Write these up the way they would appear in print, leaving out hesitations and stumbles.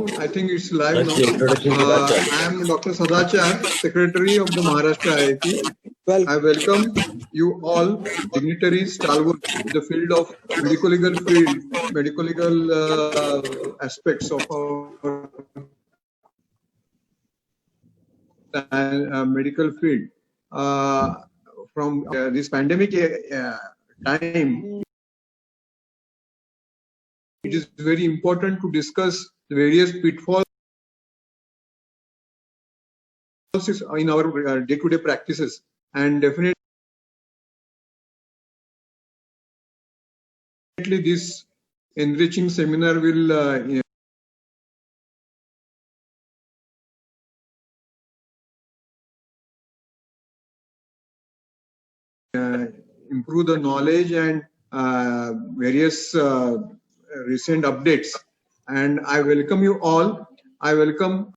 I think it's live now. Introduction के बाद चल। I am Dr. Sadachar, Secretary of the Maharashtra IIT. I welcome you all, dignitaries, stalwarts in the field of medical legal aspects of our medical field. From this pandemic time, it is very important to discuss the various pitfalls in our day-to-day practices, and definitely this enriching seminar will improve the knowledge and various recent updates. And I welcome you all. I welcome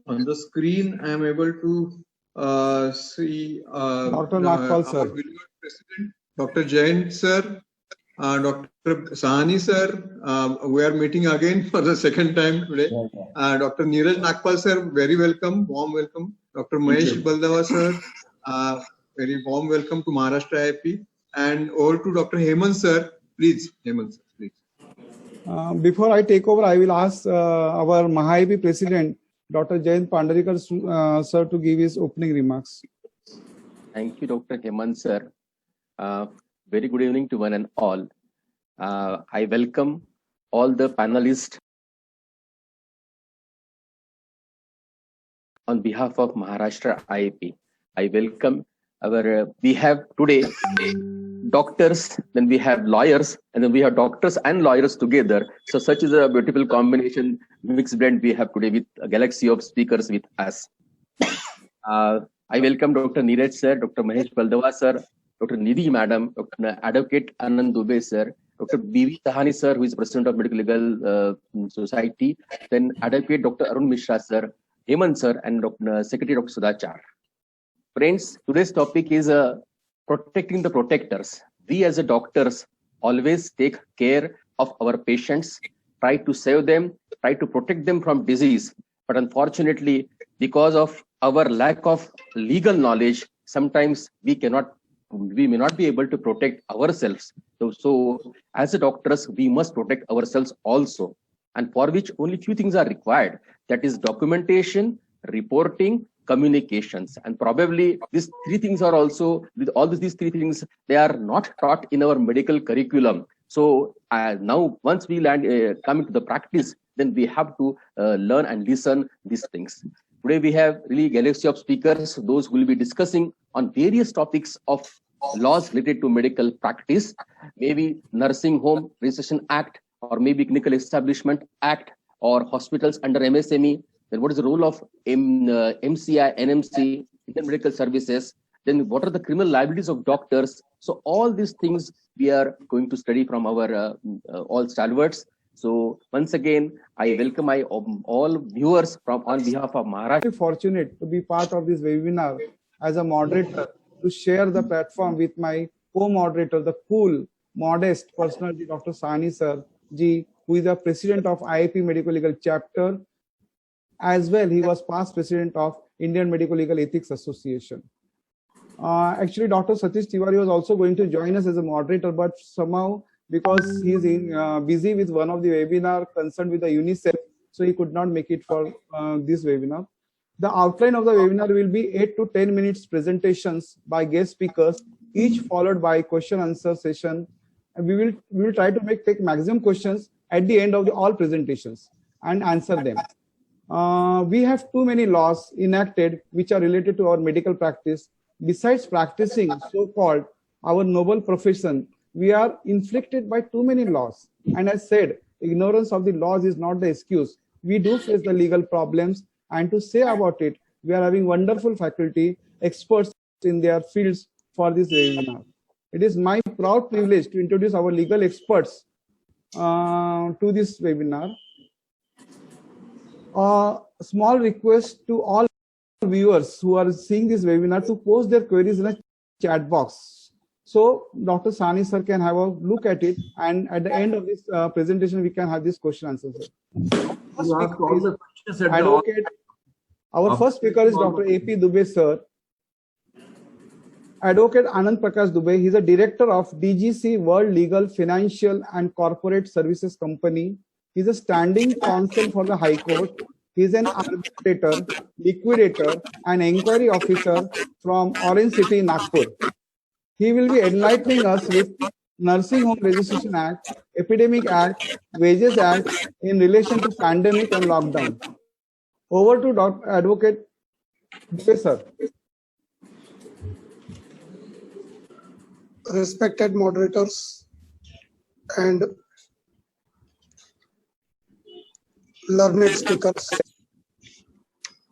on the screen. I am able to see Dr. Nagpal sir, President, Dr. Jain sir, Dr. Sahani sir. We are meeting again for the second time today. Dr. Neeraj Nagpal sir, very welcome, warm welcome. Dr. Mahesh Baldava sir, very warm welcome to Maharashtra IIP. And over to Dr. Hemant sir, please. Hemant sir, please. Before I take over, I will ask our MAHA-IIP President, Dr. Jayant Pandarikar sir, to give his opening remarks. Thank you, Dr. Hemant sir. Very good evening to one and all. I welcome all the panelists on behalf of Maharashtra IIP. I welcome we have today doctors, then we have lawyers, and then we have doctors and lawyers together. So such is a beautiful combination, mixed blend we have today with a galaxy of speakers with us. I welcome Dr. Neeraj sir, Dr. Mahesh Baldava sir, Dr. Nidhi madam, Dr. Advocate Anand Dubey sir, Dr. B.V. Tahani sir, who is President of Medical Legal Society, then Advocate Dr. Arun Mishra sir, Hemant sir, and Dr. Secretary Dr. Sadachar. Friends, today's topic is protecting the protectors. We as a doctors always take care of our patients, try to save them, try to protect them from disease. But unfortunately, because of our lack of legal knowledge, sometimes we may not be able to protect ourselves. So as a doctors, we must protect ourselves also, and for which only few things are required. That is documentation, reporting, communications. And probably these three things are also, with all these three things, they are not taught in our medical curriculum. So now once we come into the practice, then we have to learn and listen these things. Today we have really galaxy of speakers, those who will be discussing on various topics of laws related to medical practice, maybe Nursing Home Registration Act, or maybe Clinical Establishment Act, or hospitals under MSME. Then what is the role of MCI, NMC, Indian Medical Services? Then what are the criminal liabilities of doctors? So all these things we are going to study from our all stalwarts. So once again, I welcome all viewers on behalf of Maharashtra. I'm fortunate to be part of this webinar as a moderator, to share the platform with my co-moderator, the cool, modest personality, Dr. Sahani sir, Ji, who is the president of IIP Medical Legal Chapter. As well, he was past president of Indian Medical Legal Ethics Association. Actually, Dr. Satish Tiwari was also going to join us as a moderator, but somehow, because he is busy with one of the webinar concerned with the UNICEF, so he could not make it for this webinar. The outline of the webinar will be 8 to 10 minutes presentations by guest speakers, each followed by question answer session. And we will try to take maximum questions at the end of all presentations and answer them. We have too many laws enacted which are related to our medical practice. Besides practicing so-called our noble profession, we are inflicted by too many laws. And as said, ignorance of the laws is not the excuse. we do face the legal problems, and to say about it, we are having wonderful faculty, experts in their fields for this webinar. It is my proud privilege to introduce our legal experts to this webinar. A small request to all viewers who are seeing this webinar to post their queries in a chat box. So Dr. Sahni sir can have a look at it, and at the end of this presentation, we can have this question answer. Advocate. Our first speaker is Dr. A.P. Dubey sir. Advocate Anand Prakash Dubey. He is a director of DGC World Legal, Financial and Corporate Services Company. He is a standing counsel for the High Court. He is an arbitrator, liquidator, and inquiry officer from Orange City, Nagpur. He will be enlightening us with Nursing Home Registration Act, Epidemic Act, Wages Act in relation to pandemic and lockdown. Over to Dr. Advocate Dubey sir. Respected moderators and learned speakers,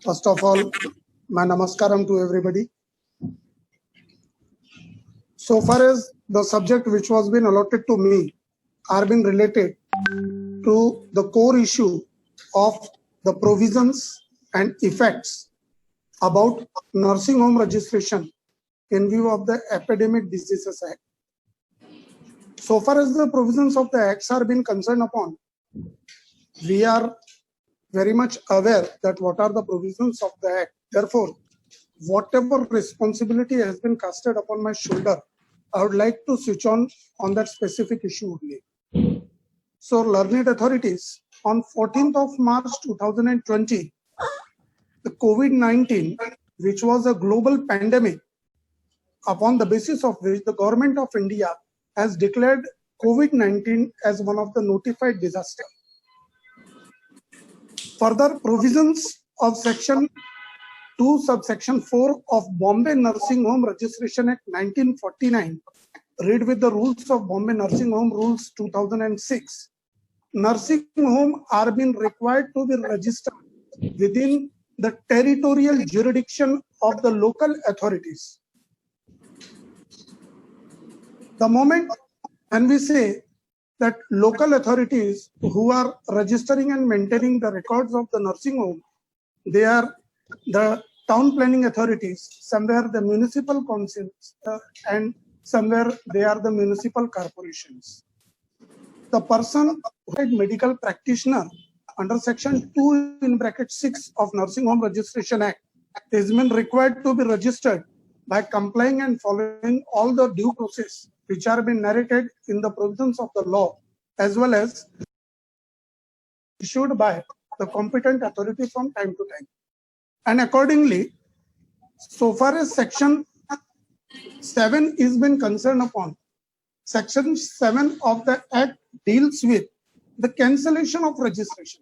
first of all, my namaskaram to everybody. So far as the subject which was been allotted to me are been related to the core issue of the provisions and effects about nursing home registration in view of the Epidemic Diseases Act. So far as the provisions of the acts are being concerned upon, we are very much aware that what are the provisions of the act. Therefore, whatever responsibility has been casted upon my shoulder, I would like to switch on that specific issue only. So, learned authorities, on 14th of March 2020, the COVID-19, which was a global pandemic, upon the basis of which the government of India has declared COVID-19 as one of the notified disaster. Further provisions of Section 2, subsection 4 of Bombay Nursing Home Registration Act 1949, read with the rules of Bombay Nursing Home Rules 2006. Nursing home are being required to be registered within the territorial jurisdiction of the local authorities. The moment when we say that local authorities who are registering and maintaining the records of the nursing home, they are the town planning authorities, somewhere the municipal councils, and somewhere they are the municipal corporations. The person who is medical practitioner under section 2 in bracket 6 of Nursing Home Registration Act is been required to be registered by complying and following all the due process which are been narrated in the provisions of the law, as well as issued by the competent authority from time to time. And accordingly, so far as section 7 is been concerned upon, section 7 of the Act deals with the cancellation of registration.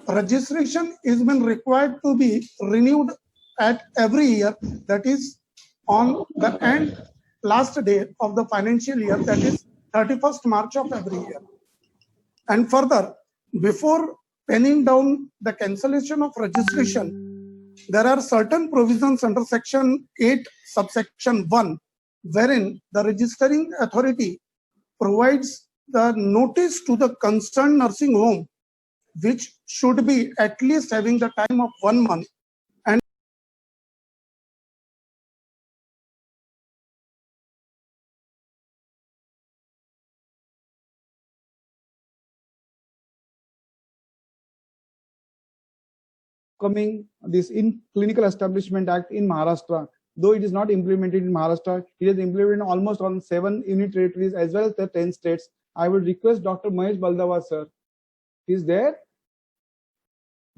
Registration is been required to be renewed at every year, that is on the last day of the financial year, that is 31st March of every year. And further, before penning down the cancellation of registration, there are certain provisions under section 8 subsection 1, wherein the registering authority provides the notice to the concerned nursing home, which should be at least having the time of 1 month, and coming this in Clinical Establishment Act in Maharashtra. Though it is not implemented in Maharashtra, it is implemented almost on 7 union territories as well as the 10 states. I would request Dr. Mahesh Baldawa sir. Is there?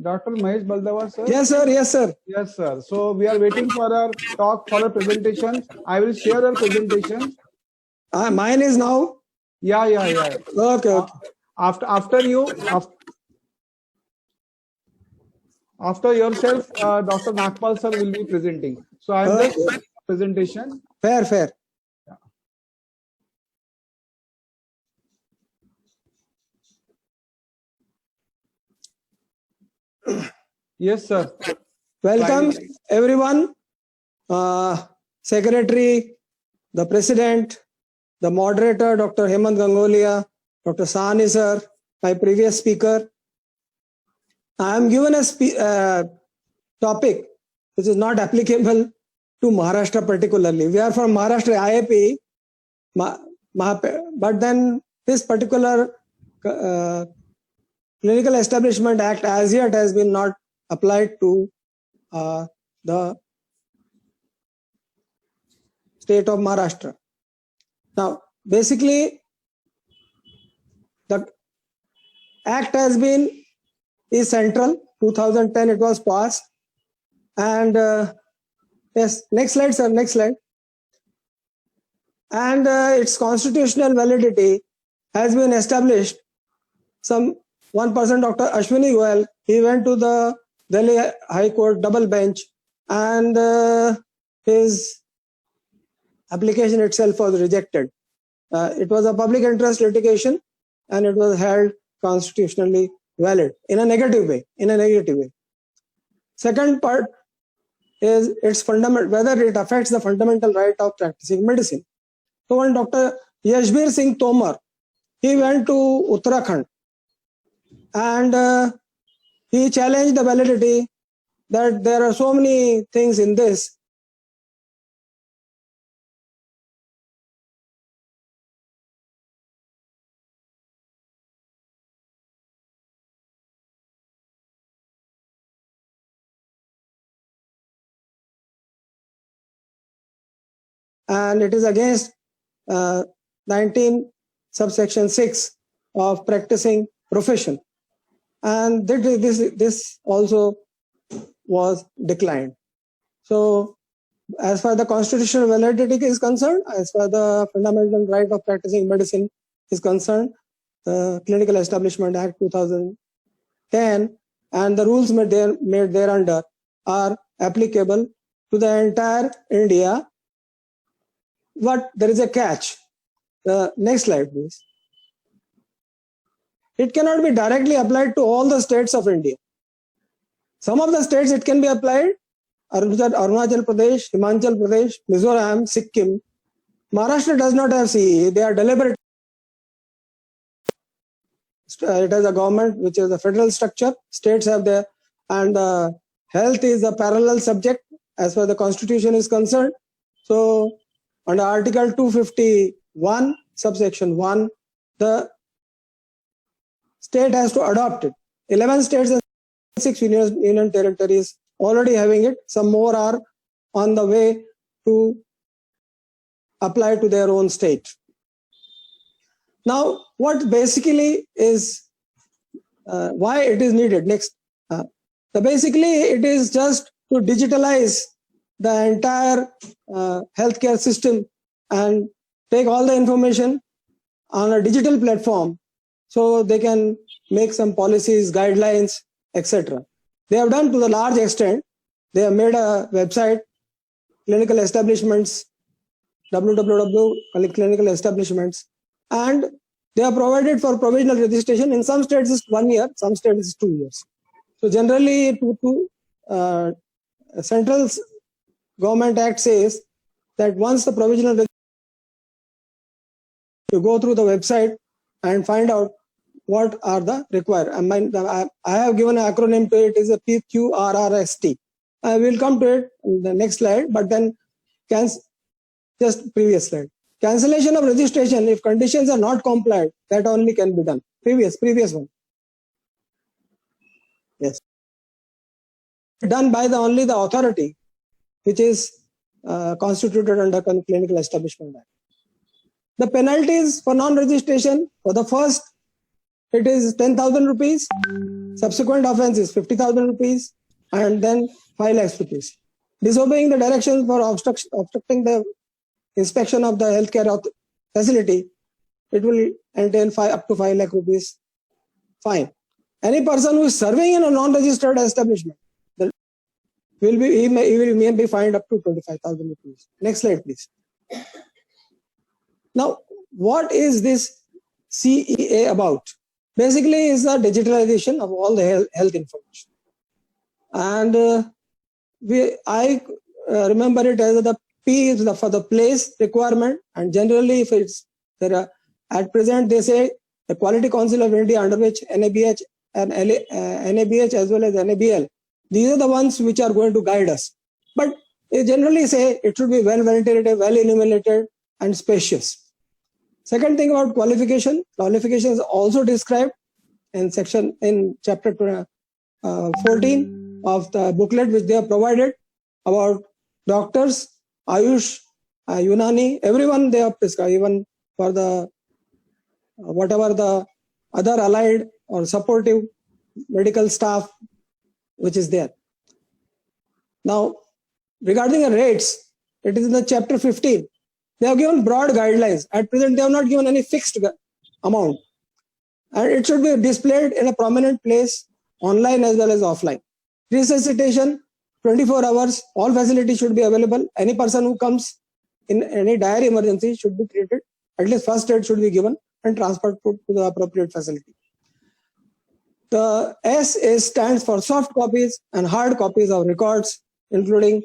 Dr. Mahesh Baldawa sir? yes sir, yes sir. Yes sir. So we are waiting for our talk, for our presentation. I will share our presentation. Mine is now. Yeah. Okay. After yourself, Dr. Nagpal sir will be presenting. So I am just presentation. Fair. Yes, sir. Welcome, Slide. everyone. Secretary, the President, the moderator, Dr. Hemant Gangolia, Dr. Sahni sir, my previous speaker. I am given a topic which is not applicable to Maharashtra particularly. We are from Maharashtra IAP, but then this particular Clinical Establishment Act as yet has been not applied to the state of Maharashtra. Now, basically, the act is central. 2010 it was passed, and yes, next slide, sir. Next slide. And its constitutional validity has been established. One person, Dr. Ashwini Goyal, he went to the Delhi High Court double bench, and his application itself was rejected. It was a public interest litigation, and it was held constitutionally valid in a negative way. Second part is its whether it affects the fundamental right of practicing medicine. So when Dr. Yashbir Singh Tomar, he went to Uttarakhand, and he challenged the validity that there are so many things in this. And it is against 19 subsection 6 of practicing profession. And this also was declined. So as far as the constitutional validity is concerned, as far as the fundamental right of practicing medicine is concerned, the Clinical Establishment Act 2010 and the rules made thereunder are applicable to the entire India. But there is a catch. Next slide, please. It cannot be directly applied to all the states of India. Some of the states it can be applied: Arunachal Pradesh, Himachal Pradesh, Mizoram, Sikkim. Maharashtra does not have CEE. They are deliberate. It has a government which is a federal structure. States have their, and health is a parallel subject as far as the constitution is concerned. So under Article 251, subsection 1, the state has to adopt it. 11 states and 6 union territories already having it. Some more are on the way to apply to their own state. Now, what basically is why it is needed? Next. Basically, it is just to digitalize the entire healthcare system and take all the information on a digital platform, so they can make some policies, guidelines, etc. They have done to the large extent. They have made a website, clinical establishments, www.clinical establishments, and they are provided for provisional registration. In some states it's 1 year, some states it's 2 years. So generally, Central Government Act says that once the provisional, you go through the website and find out what are the required. I have given an acronym to it, is a PQRRST. I will come to it in the next slide, but then just previous slide. Cancellation of registration if conditions are not complied, that only can be done. Previous one. Yes. Done by only the authority which is constituted under Clinical Establishment Act. The penalties for non-registration, for the first, it is 10,000 rupees. Subsequent offense is 50,000 rupees, and then 5 lakhs rupees. Disobeying the directions for obstructing the inspection of the healthcare facility, it will entail up to 5 lakh rupees fine. Any person who is serving in a non-registered establishment, he may be fined up to 25,000 rupees. Next slide, please. Now, what is this CEA about? Basically, is the digitalization of all the health information. And I remember it as the P is for the place requirement, and generally if it's there at present they say the Quality Council of India, under which NABH and NABH as well as NABL, these are the ones which are going to guide us. But they generally say it should be well ventilated, well illuminated, and spacious. Second thing about qualification is also described in chapter 14 of the booklet which they have provided about doctors, Ayush, Unani, everyone they have prescribed, even for the whatever the other allied or supportive medical staff which is there. Now, regarding the rates, it is in the chapter 15. They have given broad guidelines. At present, they have not given any fixed amount. And it should be displayed in a prominent place, online as well as offline. Resuscitation, 24 hours, all facilities should be available. Any person who comes in any dire emergency should be treated. At least first aid should be given and transported to the appropriate facility. The S stands for soft copies and hard copies of records, including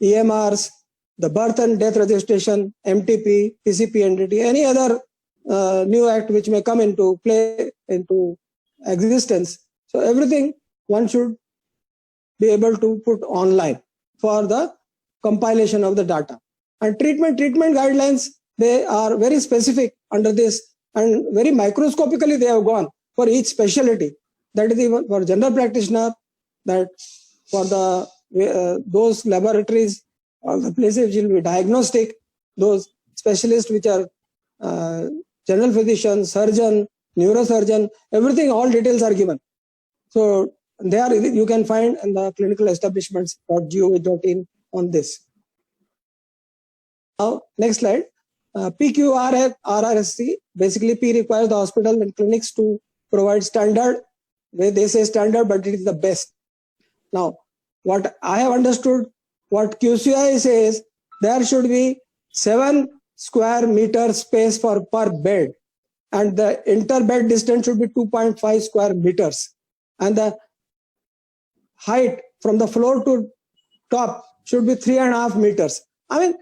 EMRs, the birth and death registration, MTP, PCP, NDT, any other new act which may come into existence. So everything one should be able to put online for the compilation of the data. And treatment guidelines, they are very specific under this, and very microscopically they have gone for each specialty. That is even for general practitioner, that for the those laboratories or the places which will be diagnostic, those specialists which are general physician, surgeon, neurosurgeon, everything, all details are given. So there you can find in the clinicalestablishments.gov.in on this. Now, next slide. PQRSC, basically P requires the hospital and clinics to provide standard. They say standard, but it is the best. Now, what I have understood, what QCI says, there should be 7 square meter space per bed, and the inter-bed distance should be 2.5 square meters, and the height from the floor to top should be 3.5 meters. I mean,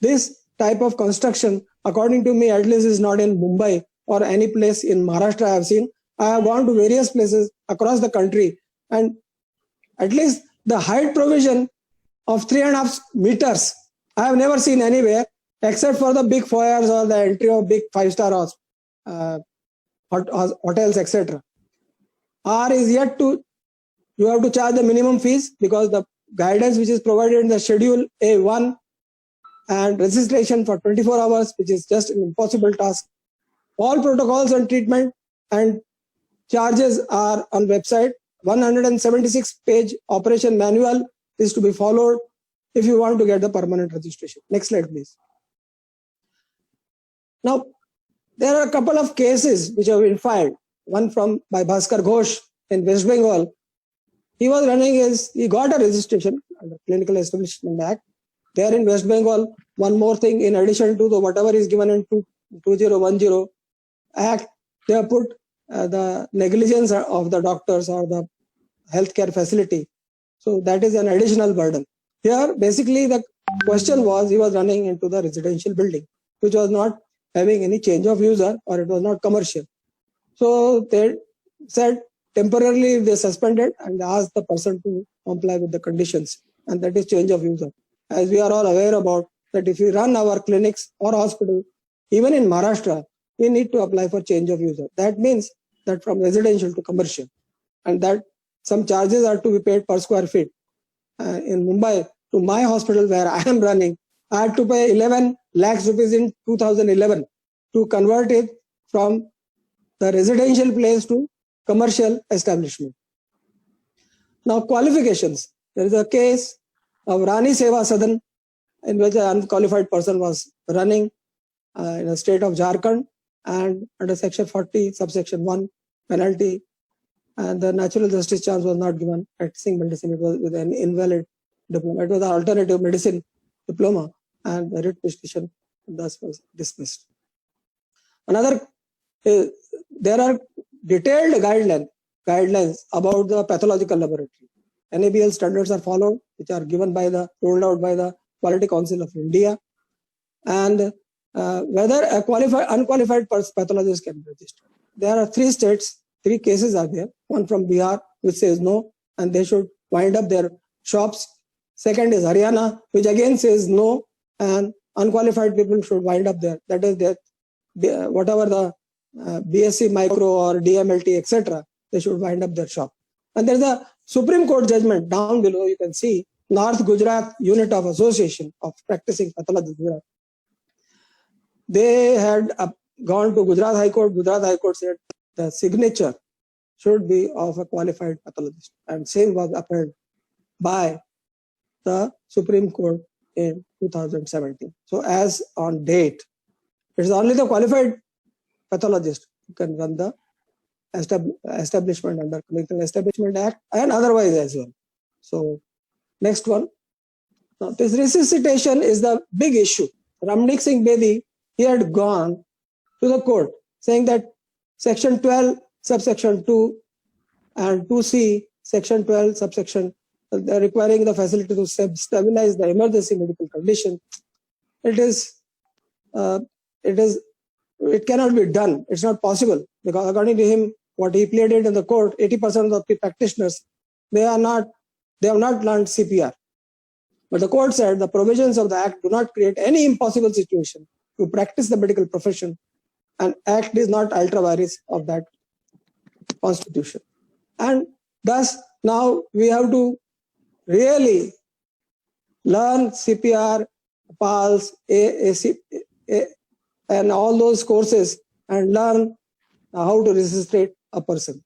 this type of construction, according to me, at least is not in Mumbai or any place in Maharashtra I have seen. I have gone to various places across the country, and at least the height provision of 3.5 meters, I have never seen anywhere except for the big foyers or the entry of big 5-star hotels, etc. R is yet to, you have to charge the minimum fees because the guidance which is provided in the schedule A1 and registration for 24 hours, which is just an impossible task. All protocols on treatment and charges are on website. 176-page operation manual is to be followed if you want to get the permanent registration. Next slide, please. Now, there are a couple of cases which have been filed. One by Bhaskar Ghosh in West Bengal. He was running he got a registration under Clinical Establishment Act. There in West Bengal, one more thing, in addition to the whatever is given in 2010 Act, they have put the negligence of the doctors or the healthcare facility. So that is an additional burden. Here, basically, the question was, he was running into the residential building, which was not having any change of user, or it was not commercial. So they said temporarily they suspended and asked the person to comply with the conditions, and that is change of user. As we are all aware about that, if we run our clinics or hospital, even in Maharashtra, we need to apply for change of user. That means that from residential to commercial, and that some charges are to be paid per square feet. In Mumbai, to my hospital where I am running, I had to pay 11 lakhs rupees in 2011 to convert it from the residential place to commercial establishment. Now, qualifications. There is a case of Rani Seva Sadan in which an unqualified person was running in the state of Jharkhand, and under section 40, subsection 1, penalty, and the natural justice chance was not given. Practicing medicine, it was with an invalid diploma. It was an alternative medicine diploma, and the writ petition thus was dismissed. Another, there are detailed guidelines about the pathological laboratory. NABL standards are followed, which are given by rolled out by the Quality Council of India, and whether a unqualified pathologist can be registered. There are 3 states, 3 cases are there. One from Bihar, which says no, and they should wind up their shops. Second is Haryana, which again says no, and unqualified people should wind up there. That is, whatever the BSc Micro or DMLT, etc., they should wind up their shop. And there's a Supreme Court judgment down below. You can see North Gujarat Unit of Association of Practicing Pathologists. They had gone to Gujarat High Court. Gujarat High Court said the signature should be of a qualified pathologist, and same was upheld by the Supreme Court in 2017. So as on date, it is only the qualified pathologist who can run the establishment under Clinical Establishment Act and otherwise as well. So next one. Now, this resuscitation is the big issue. Ramnik Singh Bedi, he had gone to the court saying that section 12 subsection 2 and 2C section 12 subsection requiring the facility to stabilize the emergency medical condition, it cannot be done. It's not possible, because according to him, what he pleaded in the court, 80% of the practitioners, they have not learned CPR. But the court said the provisions of the Act do not create any impossible situation to practice the medical profession, and Act is not ultra vires of that constitution. And thus now we have to really learn CPR, PALS, and all those courses, and learn how to resuscitate a person.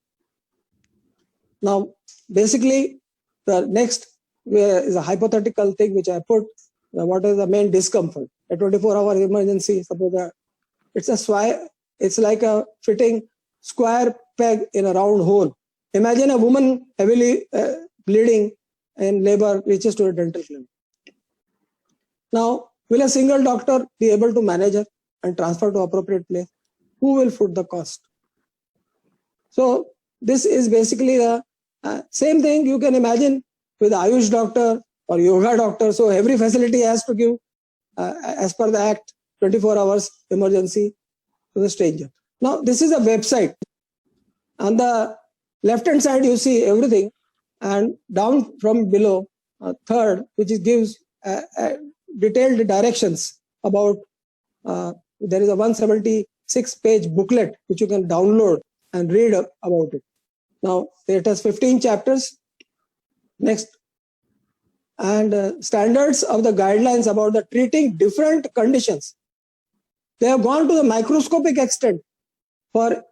Now, basically, the next is a hypothetical thing which I put. What is the main discomfort? A 24-hour emergency, suppose it's like a fitting square peg in a round hole. Imagine a woman heavily bleeding in labor reaches to a dental clinic. Now, will a single doctor be able to manage her and transfer to appropriate place? Who will foot the cost? So this is basically the same thing you can imagine with Ayush doctor or yoga doctor. So every facility has to give, as per the Act, 24 hours emergency to the stranger. Now, this is a website. On the left-hand side, you see everything. And down from below, third, which gives detailed directions about, there is a 176-page booklet which you can download and read about it. Now, it has 15 chapters. Next. And standards of the guidelines about the treating different conditions. They have gone to the microscopic extent for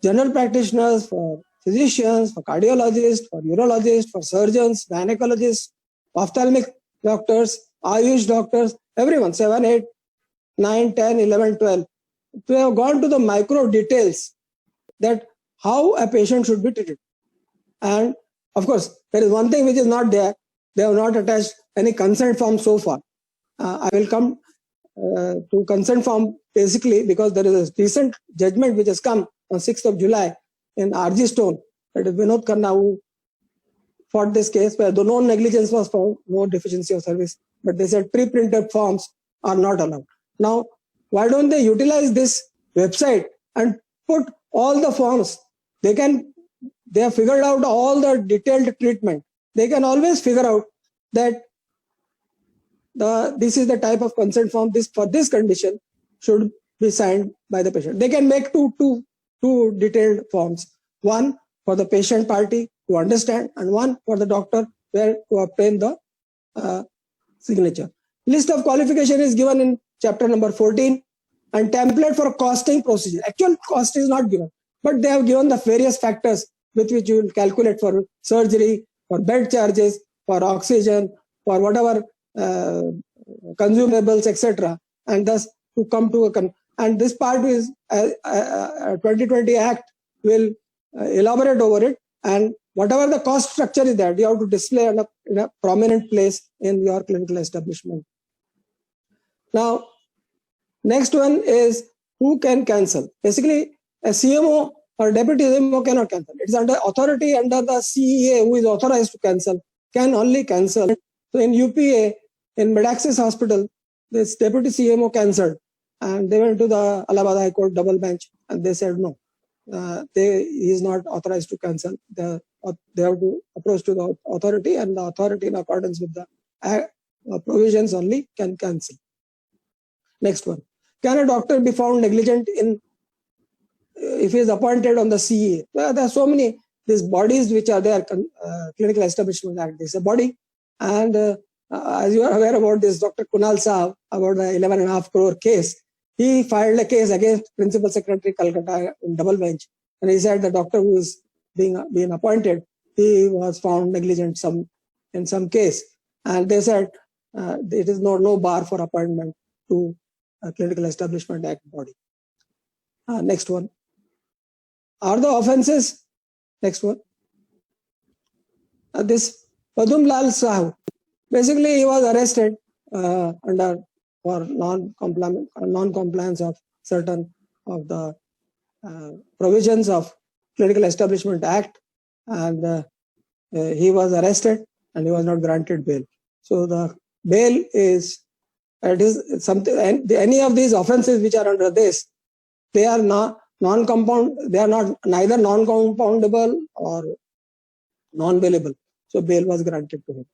general practitioners, for physicians, for cardiologists, for urologists, for surgeons, gynecologists, ophthalmic doctors, Ayush doctors, everyone, 7, 8, 9, 10, 11, 12. They have gone to the micro details that how a patient should be treated. And of course, there is one thing which is not there. They have not attached any consent form so far. I will come to consent form basically because there is a recent judgment which has come on 6th of July in RG Stone, that is Vinod Khanna, who fought this case where the no negligence was found, no deficiency of service, but they said pre-printed forms are not allowed. Now, why don't they utilize this website and put all the forms? They have figured out all the detailed treatment. They can always figure out that this is the type of consent form for this condition should be signed by the patient. They can make two detailed forms. One for the patient party to understand, and one for the doctor where to obtain the signature. List of qualification is given in chapter number 14, and template for costing procedure. Actual cost is not given, but they have given the various factors with which you will calculate for surgery, for bed charges, for oxygen, for whatever consumables, etc. And thus to come to and this part is 2020 Act will elaborate over it, and whatever the cost structure is there, you have to display in a prominent place in your clinical establishment. Now, next one is who can cancel. Basically, a CMO or deputy CMO cannot cancel. It's under authority under the CEA, who is authorized to cancel, can only cancel. So in UPA, in Medaxis Hospital, this deputy CMO cancelled, and they went to the Allahabad High Court double bench, and they said no, he is not authorized to cancel. They have to approach to the authority, and the authority, in accordance with the provisions, only can cancel. Next one. Can a doctor be found negligent if he is appointed on the CEA? Well, there are so many these bodies which are there. Clinical Establishment Act is a body, and as you are aware about this, Dr. Kunal Saab, about the 11.5 crore case, he filed a case against Principal Secretary Calcutta in double bench, and he said the doctor who is being appointed, he was found negligent in some case, and they said it is no bar for appointment to a Clinical Establishment Act body. Next one. Are the offences? Next one. This Padum Lal Sahu, basically he was arrested for non-compliance of certain of the provisions of Clinical Establishment Act, and he was arrested and he was not granted bail. So the bail is, it is something, and any of these offences which are under this, they are not non-compound, they are not neither non-compoundable or non-bailable. So bail was granted to him.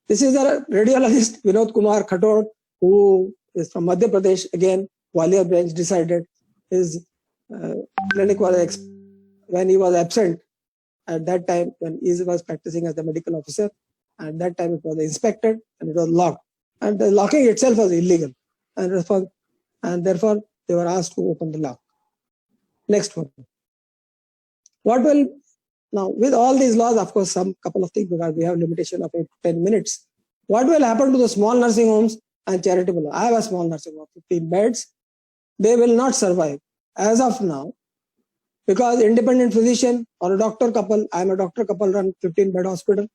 This is the radiologist Vinod Kumar Khator, who is from Madhya Pradesh. Again, Gwalior bench decided his clinic was when he was absent at that time, when he was practicing as the medical officer. At that time, it was inspected and it was locked, and the locking itself was illegal, and therefore they were asked to open the lock. Next one. What will now, with all these laws, of course, some couple of things, because we have limitation of 8 to 10 minutes. What will happen to the small nursing homes and charitable? I have a small nursing home, 15 beds. They will not survive as of now, because independent physician or a doctor couple, I am a doctor couple, run 15-bed hospital,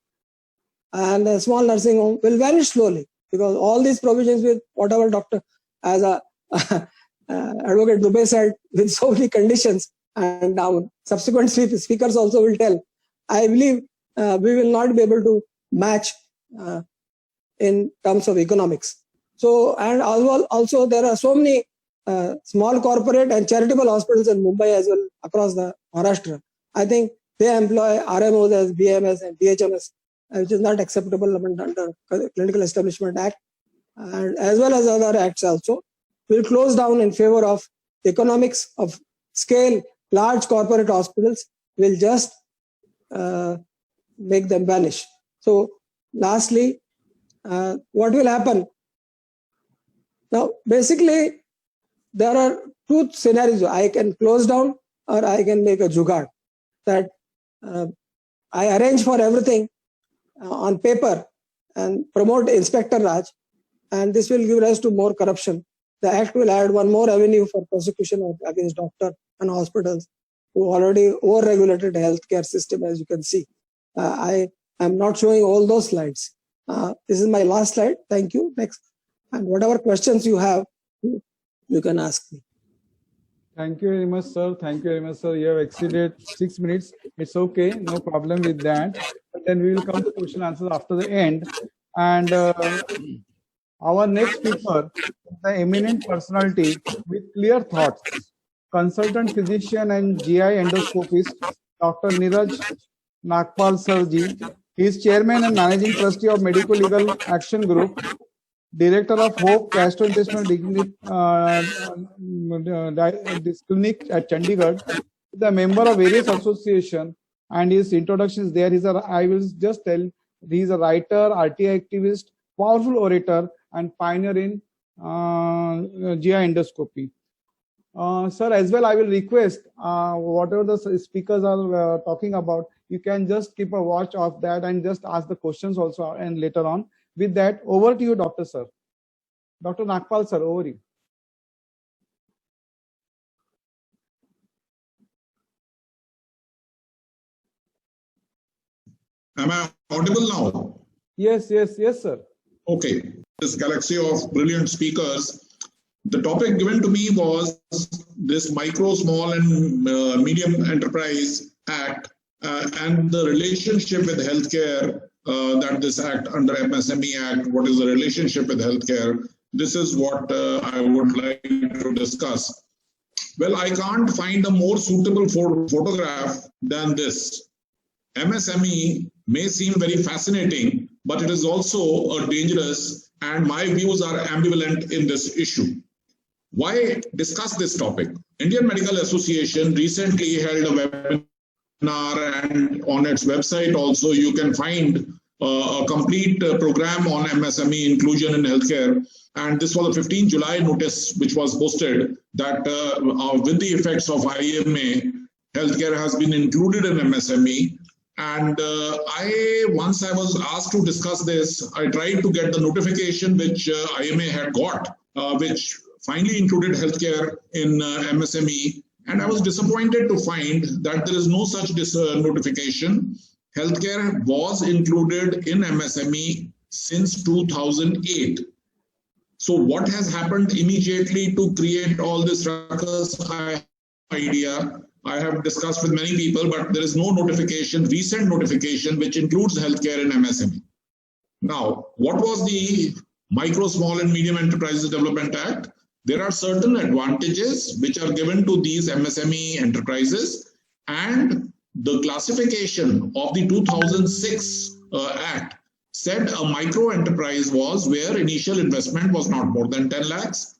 and a small nursing home will vanish slowly, because all these provisions with whatever doctor, as a Advocate Dubey said, with so many conditions, and now subsequent speakers also will tell, I believe we will not be able to match in terms of economics. So, and also there are so many small corporate and charitable hospitals in Mumbai as well, across the Maharashtra. I think they employ RMOs as BMS and DHMS, which is not acceptable under Clinical Establishment Act, and as well as other acts also, will close down in favor of economics of scale. Large corporate hospitals will just make them vanish. So lastly, what will happen? Now, basically, there are two scenarios. I can close down or I can make a jugaad, that I arrange for everything on paper and promote Inspector Raj, and this will give rise to more corruption. The Act will add one more avenue for prosecution against doctors and hospitals who already over-regulated the healthcare system, as you can see. I am not showing all those slides. This is my last slide. Thank you. Next. And whatever questions you have, you can ask me. Thank you very much, sir. Thank you very much, sir. You have exceeded 6 minutes. It's okay. No problem with that. But then we will come to question answers after the end. And our next speaker is the eminent personality with clear thoughts, consultant physician and GI endoscopist, Dr. Neeraj Nagpal Sirji. He is chairman and managing trustee of Medical Legal Action Group, director of Hope Gastrointestinal this clinic at Chandigarh, is a member of various associations, and his introduction is there. I will just tell, he is a writer, RTI activist, powerful orator, and pioneer in GI endoscopy. Sir, as well, I will request whatever the speakers are talking about, you can just keep a watch of that and just ask the questions also, and later on. With that, over to you, Dr. Sir. Dr. Nagpal, sir, over to you. Am I audible now? Yes, sir. Okay. This galaxy of brilliant speakers, the topic given to me was this Micro, Small and Medium Enterprise Act and the relationship with healthcare that this act under MSME Act, what is the relationship with healthcare? This is what I would like to discuss. Well, I can't find a more suitable photograph than this. MSME may seem very fascinating, but it is also dangerous, and my views are ambivalent in this issue. Why discuss this topic? Indian Medical Association recently held a webinar, and on its website also you can find a complete program on MSME inclusion in healthcare. And this was a 15 July notice which was posted that with the effects of IMA, healthcare has been included in MSME. And once I was asked to discuss this, I tried to get the notification which IMA had got, which finally included healthcare in MSME. And I was disappointed to find that there is no such notification. Healthcare was included in MSME since 2008. So what has happened immediately to create all this ruckus? I have no idea. I have discussed with many people, but there is no notification, recent notification, which includes healthcare in MSME. Now, what was the Micro, Small and Medium Enterprises Development Act? There are certain advantages which are given to these MSME enterprises, and the classification of the 2006 Act said a micro enterprise was where initial investment was not more than 10 lakhs.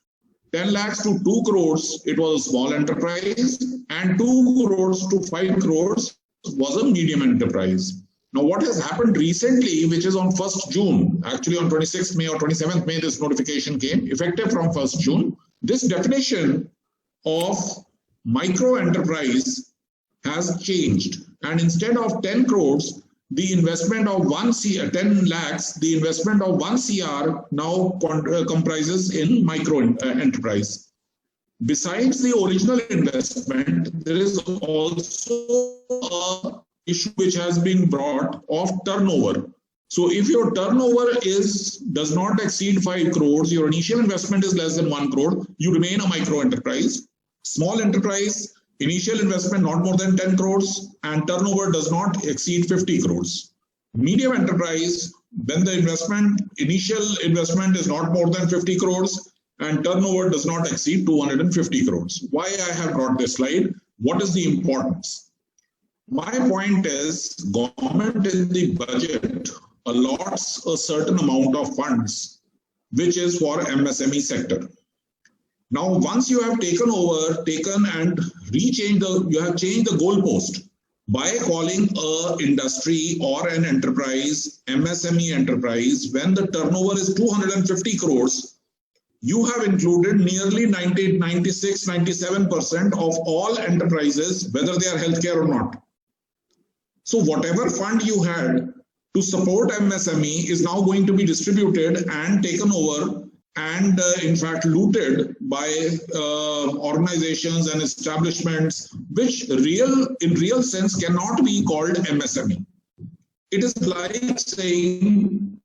10 lakhs to 2 crores, it was a small enterprise, and 2 crores to 5 crores was a medium enterprise. Now, what has happened recently, which is on 1st June, actually on 26th May or 27th May, this notification came, effective from 1st June. This definition of micro enterprise has changed. And instead of 10 crores, the investment of 10 lakhs, the investment of 1 CR now comprises in micro enterprise. Besides the original investment, there is also a issue which has been brought of turnover. So if your turnover does not exceed 5 crores, your initial investment is less than 1 crore, you remain a micro enterprise. Small enterprise, initial investment not more than 10 crores and turnover does not exceed 50 crores. Medium enterprise, when the initial investment is not more than 50 crores and turnover does not exceed 250 crores. Why I have brought this slide? What is the importance? My point is, government in the budget allots a certain amount of funds, which is for MSME sector. Now, once you have taken and you have changed the goalpost by calling a industry or an enterprise, MSME enterprise, when the turnover is 250 crores, you have included nearly 96, 97% of all enterprises, whether they are healthcare or not. So whatever fund you had to support MSME is now going to be distributed and taken over and in fact looted by organizations and establishments which in real sense cannot be called MSME. It is like saying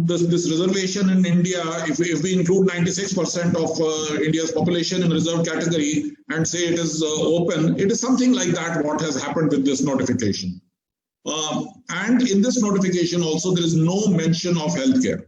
this reservation in India, if we include 96% of India's population in reserved category and say it is open, it is something like that what has happened with this notification. And in this notification also there is no mention of healthcare.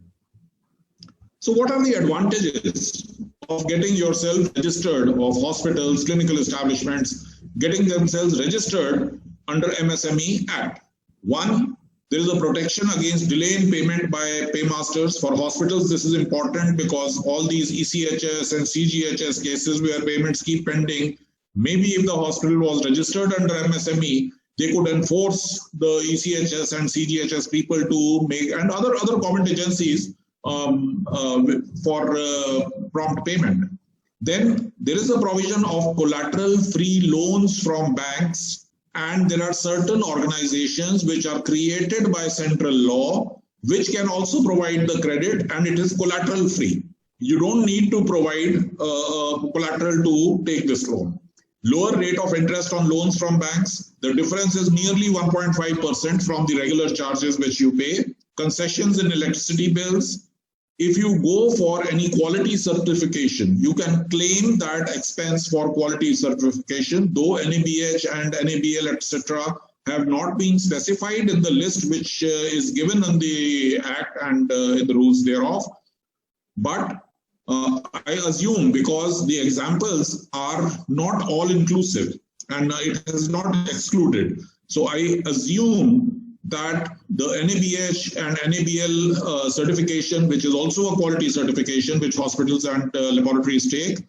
So what are the advantages of getting yourself registered, of hospitals, clinical establishments, getting themselves registered under MSME Act? One, there is a protection against delay in payment by paymasters. For hospitals, this is important because all these ECHS and CGHS cases where payments keep pending, maybe if the hospital was registered under MSME, they could enforce the ECHS and CGHS people to make, and other government agencies for prompt payment. Then there is a provision of collateral-free loans from banks, and there are certain organizations which are created by central law which can also provide the credit, and it is collateral-free. You don't need to provide collateral to take this loan. Lower rate of interest on loans from banks. The difference is nearly 1.5% from the regular charges which you pay. Concessions in electricity bills. if you go for any quality certification, you can claim that expense for quality certification, though NABH and NABL, etc., have not been specified in the list which is given in the Act and in the rules thereof. But I assume, because the examples are not all inclusive and it is not excluded, so I assume that the NABH and NABL certification, which is also a quality certification which hospitals and laboratories take,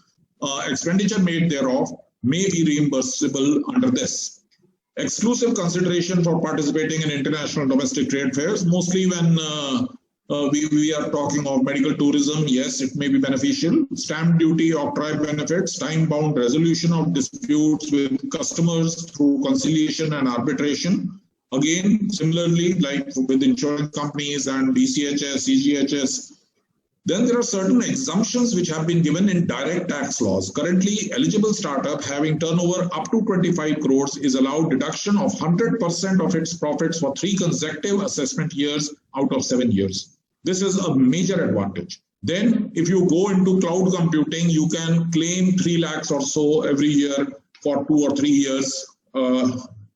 expenditure made thereof may be reimbursable under this. Exclusive consideration for participating in international domestic trade fairs, mostly when we are talking of medical tourism, yes, it may be beneficial. Stamp duty, octroi benefits, time-bound resolution of disputes with customers through conciliation and arbitration. Again, similarly, like with insurance companies and DCHS, CGHS, then there are certain exemptions which have been given in direct tax laws. Currently, eligible startup having turnover up to 25 crores is allowed deduction of 100% of its profits for 3 consecutive assessment years out of 7 years. This is a major advantage. Then, if you go into cloud computing, you can claim 3 lakhs or so every year for 2 or 3 years.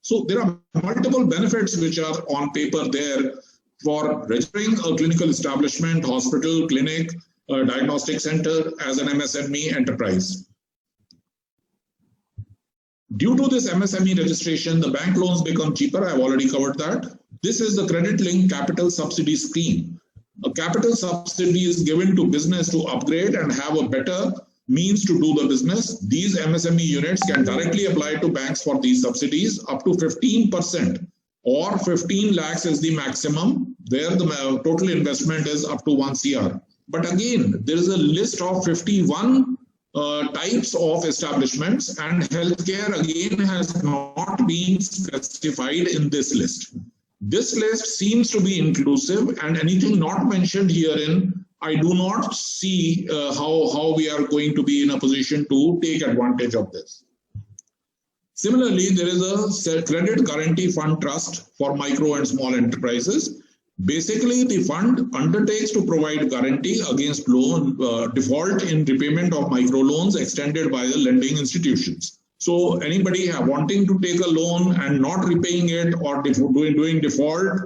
So there are multiple benefits which are on paper there for registering a clinical establishment, hospital, clinic, diagnostic center as an MSME enterprise. Due to this MSME registration, the bank loans become cheaper. I've already covered that. This is the credit-linked capital subsidy scheme. A capital subsidy is given to business to upgrade and have a better means to do the business. These MSME units can directly apply to banks for these subsidies up to 15%, or 15 lakhs is the maximum, where the total investment is up to 1 CR. But again, there is a list of 51 types of establishments, and healthcare again has not been specified in this list. This list seems to be inclusive, and anything not mentioned herein, I do not see how we are going to be in a position to take advantage of this. Similarly, there is a credit guarantee fund trust for micro and small enterprises. Basically, the fund undertakes to provide guarantee against loan default in repayment of micro loans extended by the lending institutions. So anybody wanting to take a loan and not repaying it or doing default,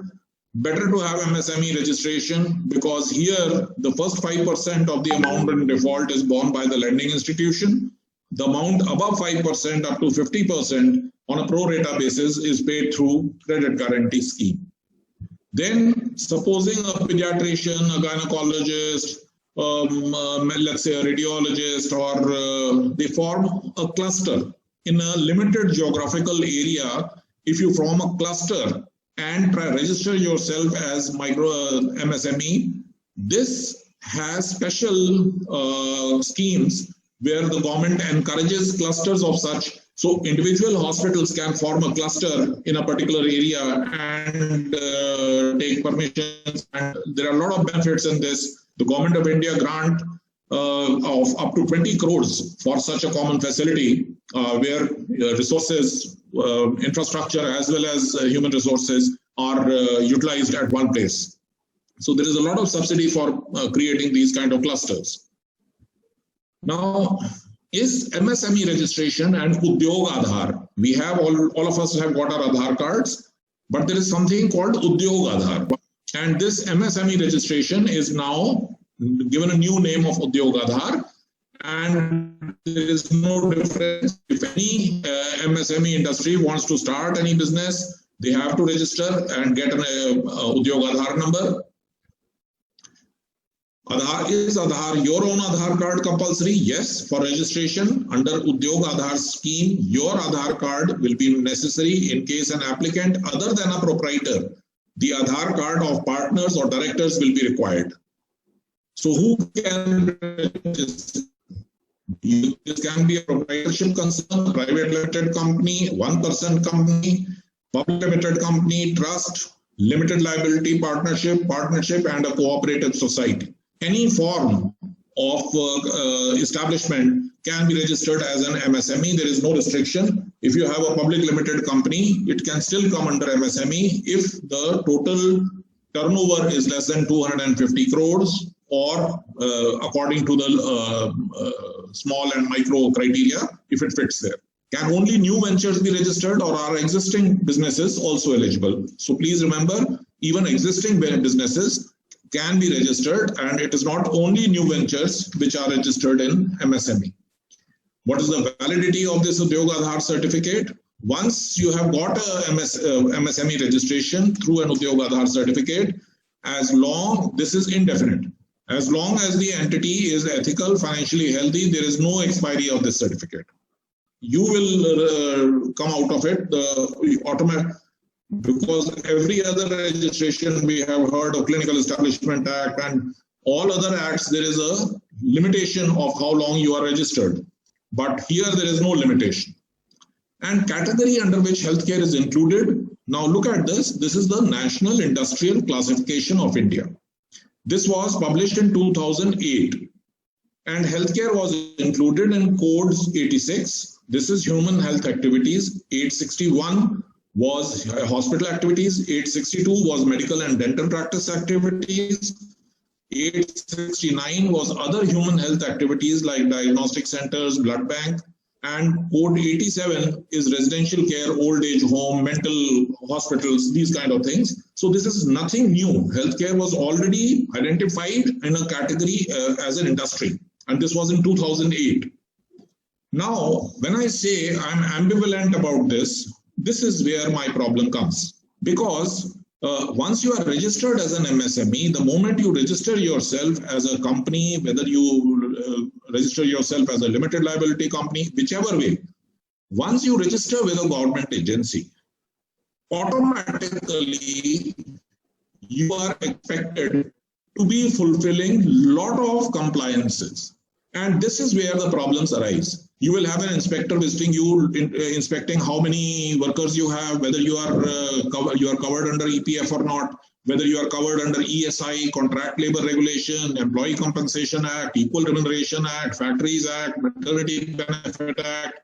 better to have MSME registration, because here the first 5% of the amount in default is borne by the lending institution. The amount above 5% up to 50% on a pro rata basis is paid through credit guarantee scheme. Then supposing a pediatrician, a gynecologist, let's say a radiologist, or they form a cluster in a limited geographical area. If you form a cluster and register yourself as micro MSME, this has special schemes where the government encourages clusters of such. So individual hospitals can form a cluster in a particular area and take permissions. And there are a lot of benefits in this. The Government of India grant of up to 20 crores for such a common facility where resources, infrastructure, as well as human resources are utilized at one place. So there is a lot of subsidy for creating these kind of clusters. Now, is MSME registration and Udyog Aadhaar. We have all of us have got our Aadhaar cards, but there is something called Udyog Aadhaar. And this MSME registration is now given a new name of Udyog Aadhaar. And there is no difference. If any MSME industry wants to start any business, they have to register and get an Udyog Aadhaar number. Is Aadhaar your own Aadhaar card compulsory? Yes, for registration under Udyog Aadhaar scheme, your Aadhaar card will be necessary in case an applicant other than a proprietor. The Aadhaar card of partners or directors will be required. So who can register? This can be a proprietorship concern, private limited company, one-person company, public limited company, trust, limited liability partnership, and a cooperative society. Any form of establishment can be registered as an MSME. There is no restriction. If you have a public limited company, it can still come under MSME if the total turnover is less than 250 crores or according to the small and micro criteria, if it fits there. Can only new ventures be registered, or are existing businesses also eligible? So please remember, even existing businesses can be registered, and it is not only new ventures which are registered in MSME. What is the validity of this Udyog Aadhaar certificate? Once you have got a MSME registration through an Udyog Aadhaar certificate, this is indefinite. As long as the entity is ethical, financially healthy, there is no expiry of this certificate. You will come out of it automatic, because every other registration we have heard of Clinical Establishment Act and all other acts, there is a limitation of how long you are registered. But here there is no limitation. And category under which healthcare is included. Now look at this. This is the National Industrial Classification of India. This was published in 2008. And healthcare was included in codes 86. This is human health activities. 861 was hospital activities. 862 was medical and dental practice activities. 869 was other human health activities like diagnostic centers, blood bank. And code 87 is residential care, old age home, mental hospitals, these kind of things. So this is nothing new. Healthcare was already identified in a category as an industry. And this was in 2008. Now, when I say I'm ambivalent about this, this is where my problem comes. Because once you are registered as an MSME, the moment you register yourself as a company, whether you register yourself as a limited liability company, whichever way, once you register with a government agency, automatically you are expected to be fulfilling lot of compliances. And this is where the problems arise. You will have an inspector visiting you, inspecting how many workers you have, whether you are covered under EPF or not, whether you are covered under ESI, Contract Labor Regulation, Employee Compensation Act, Equal Remuneration Act, Factories Act, Maternity Benefit Act,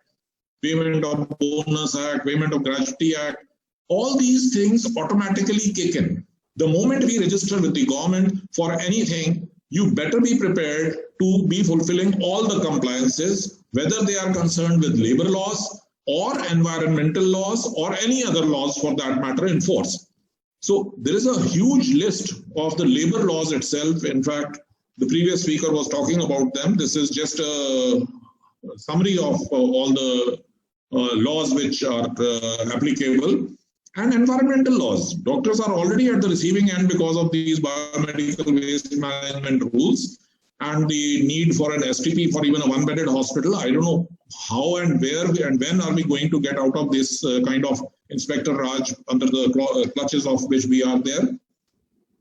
Payment of Bonus Act, Payment of Gratuity Act. All these things automatically kick in. The moment we register with the government for anything, you better be prepared to be fulfilling all the compliances, whether they are concerned with labor laws or environmental laws or any other laws for that matter in force. So there is a huge list of the labor laws itself. In fact, the previous speaker was talking about them. This is just a summary of all the laws which are applicable. And environmental laws. Doctors are already at the receiving end because of these biomedical waste management rules and the need for an STP for even a one-bedded hospital. I don't know how and where and when are we going to get out of this kind of Inspector Raj under the clutches of which we are there.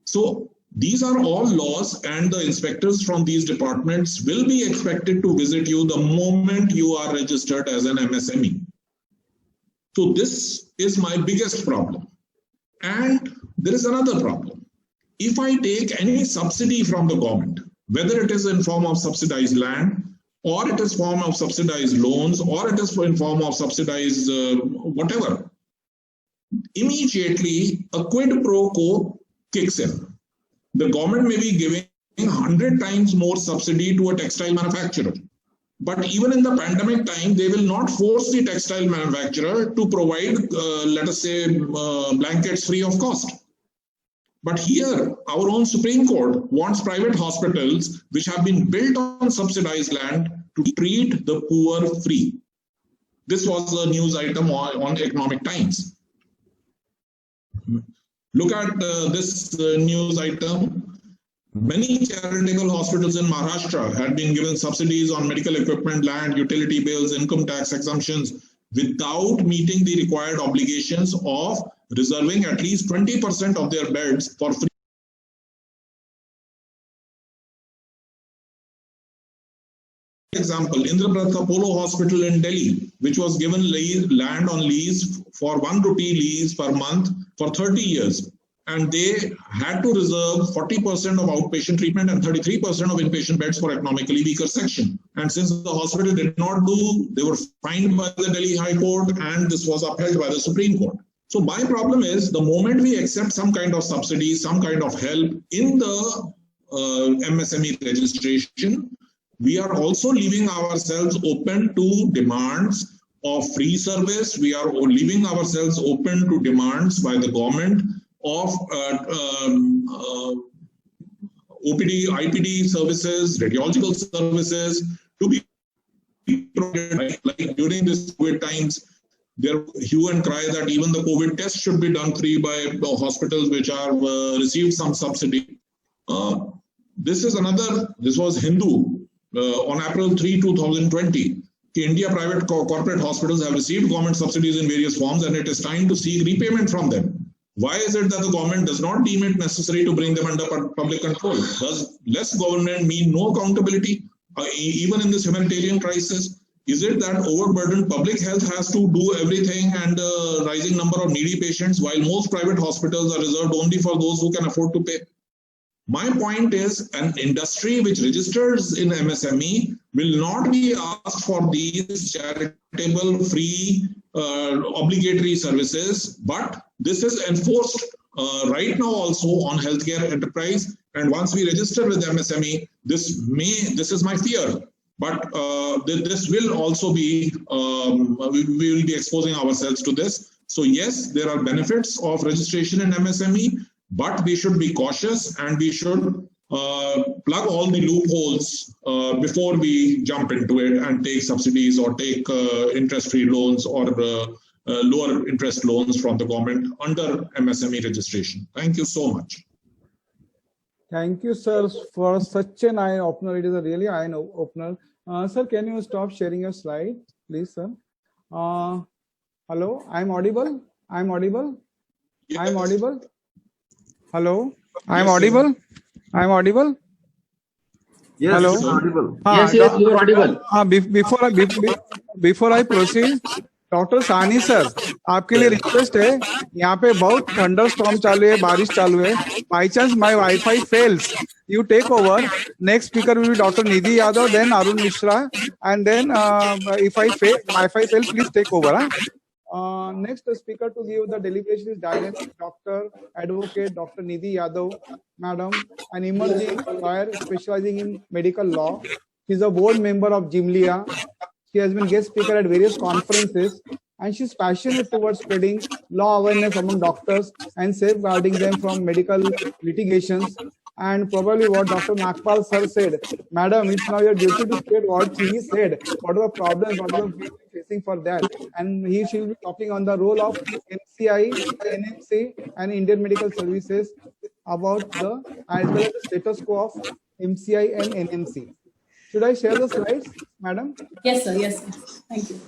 So these are all laws, and the inspectors from these departments will be expected to visit you the moment you are registered as an MSME. So this is my biggest problem. And there is another problem. If I take any subsidy from the government, whether it is in form of subsidized land, or it is form of subsidized loans, or it is in form of subsidized whatever, immediately a quid pro quo kicks in. The government may be giving 100 times more subsidy to a textile manufacturer. But even in the pandemic time, they will not force the textile manufacturer to provide, let us say, blankets free of cost. But here, our own Supreme Court wants private hospitals, which have been built on subsidized land, to treat the poor free. This was a news item on Economic Times. Look at this news item. Many charitable hospitals in Maharashtra had been given subsidies on medical equipment, land, utility bills, income tax exemptions without meeting the required obligations of reserving at least 20% of their beds for free. Example, Indraprastha Apollo Hospital in Delhi, which was given land on lease for 1 rupee lease per month for 30 years. And they had to reserve 40% of outpatient treatment and 33% of inpatient beds for economically weaker section. And since the hospital did not do, they were fined by the Delhi High Court, and this was upheld by the Supreme Court. So my problem is, the moment we accept some kind of subsidy, some kind of help in the MSME registration. We are also leaving ourselves open to demands of free service. We are leaving ourselves open to demands by the government of OPD, IPD services, radiological services to be provided. Like during this COVID times, there hue and cry that even the COVID test should be done free by hospitals which are received some subsidy. This was Hindu on April 3, 2020. India private corporate hospitals have received government subsidies in various forms, and it is time to seek repayment from them. Why is it that the government does not deem it necessary to bring them under public control? Does less government mean no accountability, even in this humanitarian crisis? Is it that overburdened public health has to do everything and a rising number of needy patients, while most private hospitals are reserved only for those who can afford to pay? My point is, an industry which registers in MSME will not be asked for these charitable, free, obligatory services, but this is enforced right now also on healthcare enterprise. And once we register with MSME, this is my fear, but this will also be, we will be exposing ourselves to this. So yes, there are benefits of registration in MSME, but we should be cautious and we should plug all the loopholes before we jump into it and take subsidies or take interest-free loans or lower interest loans from the government under MSME registration. Thank you so much. Thank you, sir, for such an eye-opener. It is a really eye-opener. Sir, can you stop sharing your slide, please, sir? Hello, I'm audible? I'm audible? Yes. I'm audible? Hello, I'm audible? I'm audible? Yes, hello? you're audible. Yes, you are audible. Before I proceed, doctor Sahni sir, आपके लिए request है, यहाँ पे बहुत thunder storm चालू है, बारिश चालू है. By chance my wifi fails, you take over. Next speaker will be Dr. Nidhi Yadav, then Arun Mishra, and then if I fail, Wi-Fi fail, please take over. Next speaker to give the deliberation is dynamic Dr. Advocate Dr. Nidhi Yadav, Madam, an emerging lawyer specializing in medical law. She is a board member of Jimlia. She has been guest speaker at various conferences, and she's passionate towards spreading law awareness among doctors and safeguarding them from medical litigations. And probably what Dr. Nagpal sir said, Madam, it's now your duty to state what he said, what are the problems, what are the facing for that. And she will be talking on the role of MCI, NMC, and Indian Medical Services about the, as well as the status quo of MCI and NMC. Should I share the slides, Madam? Yes, sir. Yes, sir. Thank you.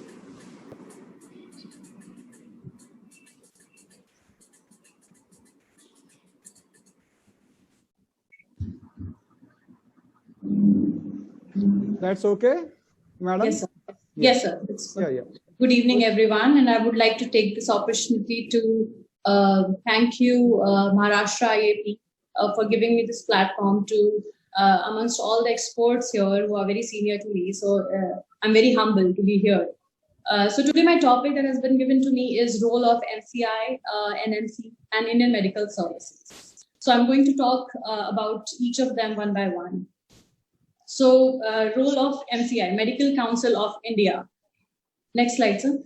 That's okay, Madam? Yes, sir. Yes, sir. It's good. Yeah. Good evening, everyone. And I would like to take this opportunity to thank you, Maharashtra IAP, for giving me this platform to, amongst all the experts here who are very senior to me. So I'm very humbled to be here. So today my topic that has been given to me is role of MCI, NMC, and Indian Medical Services. So I'm going to talk about each of them one by one. So role of MCI, Medical Council of India. Next slide, sir.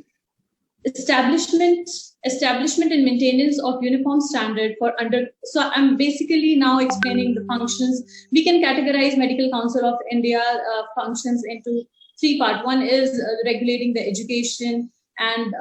Establishment and maintenance of uniform standard for under. So I'm basically now explaining the functions. We can categorize Medical Council of India functions into three parts. One is regulating the education, and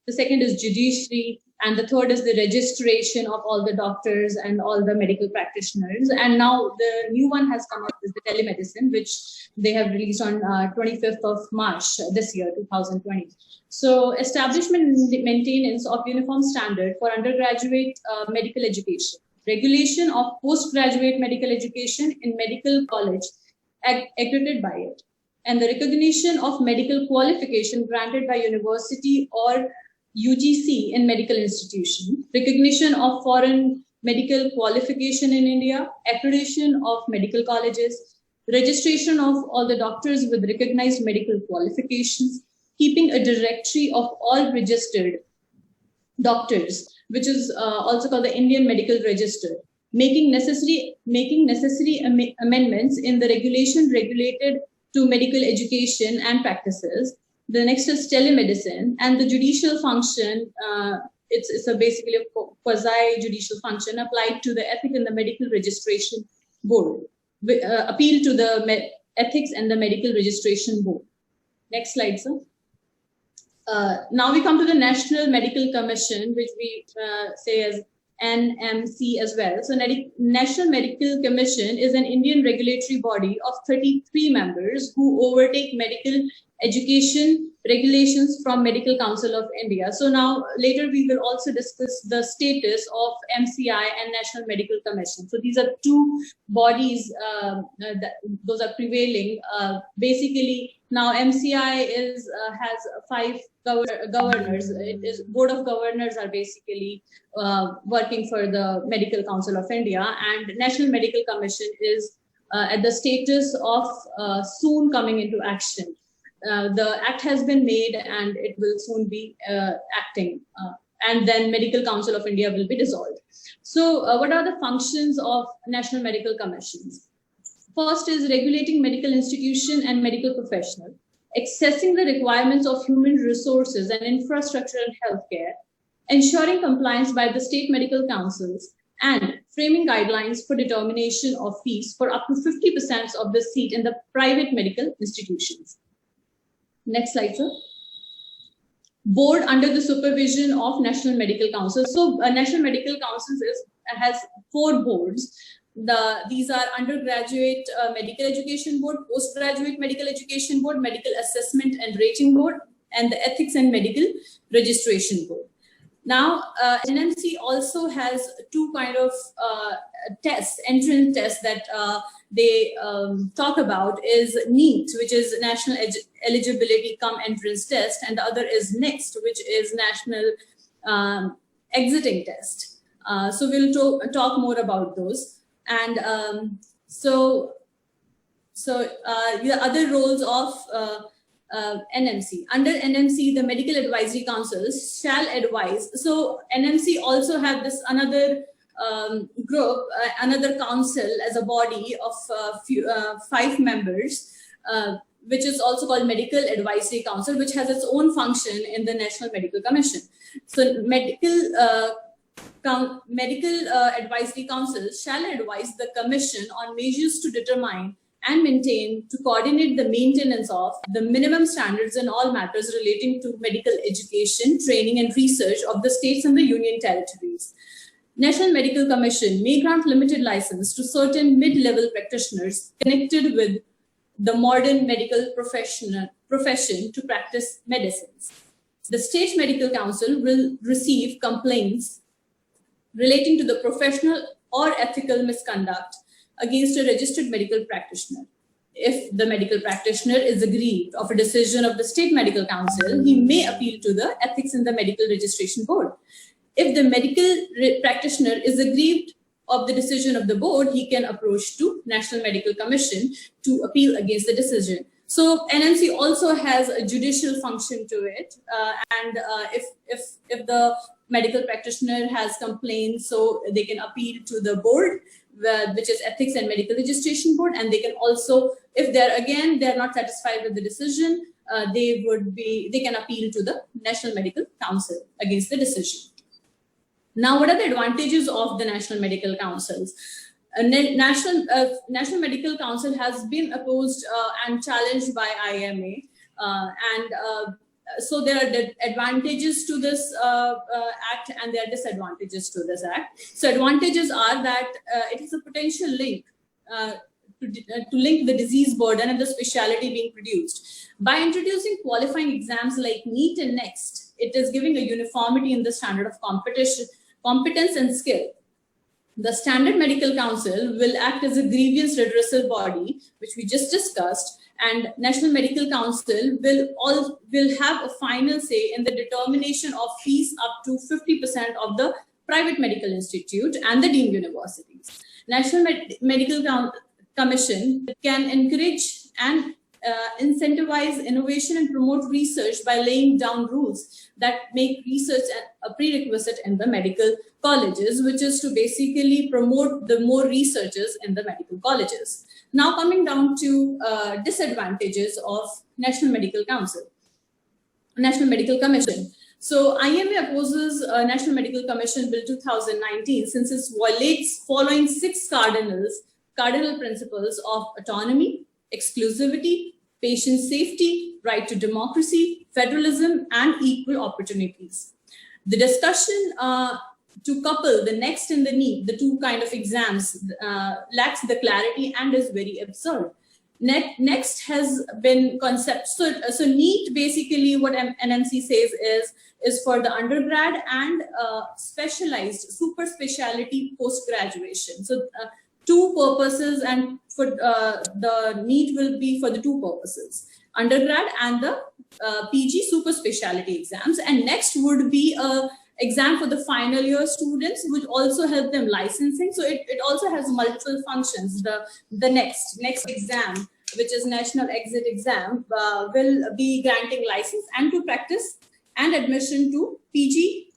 the second is judiciary, and the third is the registration of all the doctors and all the medical practitioners. And now the new one has come up is the telemedicine, which they have released on 25th of March this year, 2020. So establishment and maintenance of uniform standard for undergraduate medical education, regulation of postgraduate medical education in medical college accredited by it, and the recognition of medical qualification granted by university or UGC in medical institution, recognition of foreign medical qualification in India, accreditation of medical colleges, registration of all the doctors with recognized medical qualifications, keeping a directory of all registered doctors, which is also called the Indian Medical Register, making necessary amendments in the regulation related to medical education and practices. The next is telemedicine and the judicial function. It's basically a quasi-judicial function applied to the Ethics and the Medical Registration Board. Appeal to the Ethics and the Medical Registration Board. Next slide, sir. Now we come to the National Medical Commission, which we say as NMC as well. So National Medical Commission is an Indian regulatory body of 33 members who overtake medical education regulations from Medical Council of India. So now later we will also discuss the status of MCI and National Medical Commission. So these are two bodies those are prevailing. Basically now MCI has 5 governors. It is Board of Governors are basically working for the Medical Council of India, and National Medical Commission is at the status of soon coming into action. The act has been made and it will soon be acting, and then Medical Council of India will be dissolved. So what are the functions of National Medical Commissions? First is regulating medical institution and medical professional, assessing the requirements of human resources and infrastructure in healthcare, ensuring compliance by the state medical councils, and framing guidelines for determination of fees for up to 50% of the seat in the private medical institutions. Next slide, sir. Board under the supervision of National Medical Council. So National Medical Council has 4 boards. These are undergraduate medical education board, postgraduate medical education board, medical assessment and rating board, and the ethics and medical registration board. Now, NMC also has 2 kind of tests, entrance tests that they talk about is NEET, which is National Eligibility Cum Entrance Test, and the other is NEXT, which is National Exiting Test. So we'll talk more about those. And the other roles of NMC. Under NMC, the medical advisory councils shall advise. So NMC also have this another group, another council as a body of 5 members, which is also called Medical Advisory Council, which has its own function in the National Medical Commission. So medical advisory councils shall advise the commission on measures to determine and maintain, to coordinate the maintenance of the minimum standards in all matters relating to medical education, training and research of the states and the union territories. National Medical Commission may grant limited license to certain mid-level practitioners connected with the modern medical profession to practice medicines. The State Medical Council will receive complaints relating to the professional or ethical misconduct against a registered medical practitioner. If the medical practitioner is aggrieved of a decision of the State Medical Council, he may appeal to the Ethics in the Medical Registration Board. If the medical practitioner is aggrieved of the decision of the board, he can approach to National Medical Commission to appeal against the decision. So NMC also has a judicial function to it, and if the medical practitioner has complaints, so they can appeal to the board, which is Ethics and Medical Registration Board, and they can also, if they're not satisfied with the decision, they can appeal to the National Medical Council against the decision. Now, what are the advantages of the National Medical Councils? National Medical Council has been opposed and challenged by IMA, so there are advantages to this act and there are disadvantages to this act. So advantages are that it is a potential link to link the disease burden and the specialty being produced. By introducing qualifying exams like NEET and NEXT, it is giving a uniformity in the standard of competence and skill. The Standard Medical Council will act as a grievance redressal body, which we just discussed, and National Medical Council will have a final say in the determination of fees up to 50% of the private medical institute and the deemed universities. National Medical Commission can encourage and incentivize innovation and promote research by laying down rules that make research a prerequisite in the medical colleges, which is to basically promote the more researchers in the medical colleges. Now coming down to disadvantages of National Medical Commission. So IMA opposes National Medical Commission Bill 2019 since it violates following 6 cardinal principles of autonomy, exclusivity, patient safety, right to democracy, federalism, and equal opportunities. The discussion to couple the next and the NEET, the 2 kind of exams, lacks the clarity and is very absurd. Next has been concept. So NEET basically what NMC says is for the undergrad and specialized super specialty post graduation. So 2 purposes, and for the NEET will be for the 2 purposes: undergrad and the PG super specialty exams. And next would be a exam for the final year students, which also help them licensing. So it also has multiple functions. The next exam, which is National Exit Exam, will be granting license and to practice and admission to PG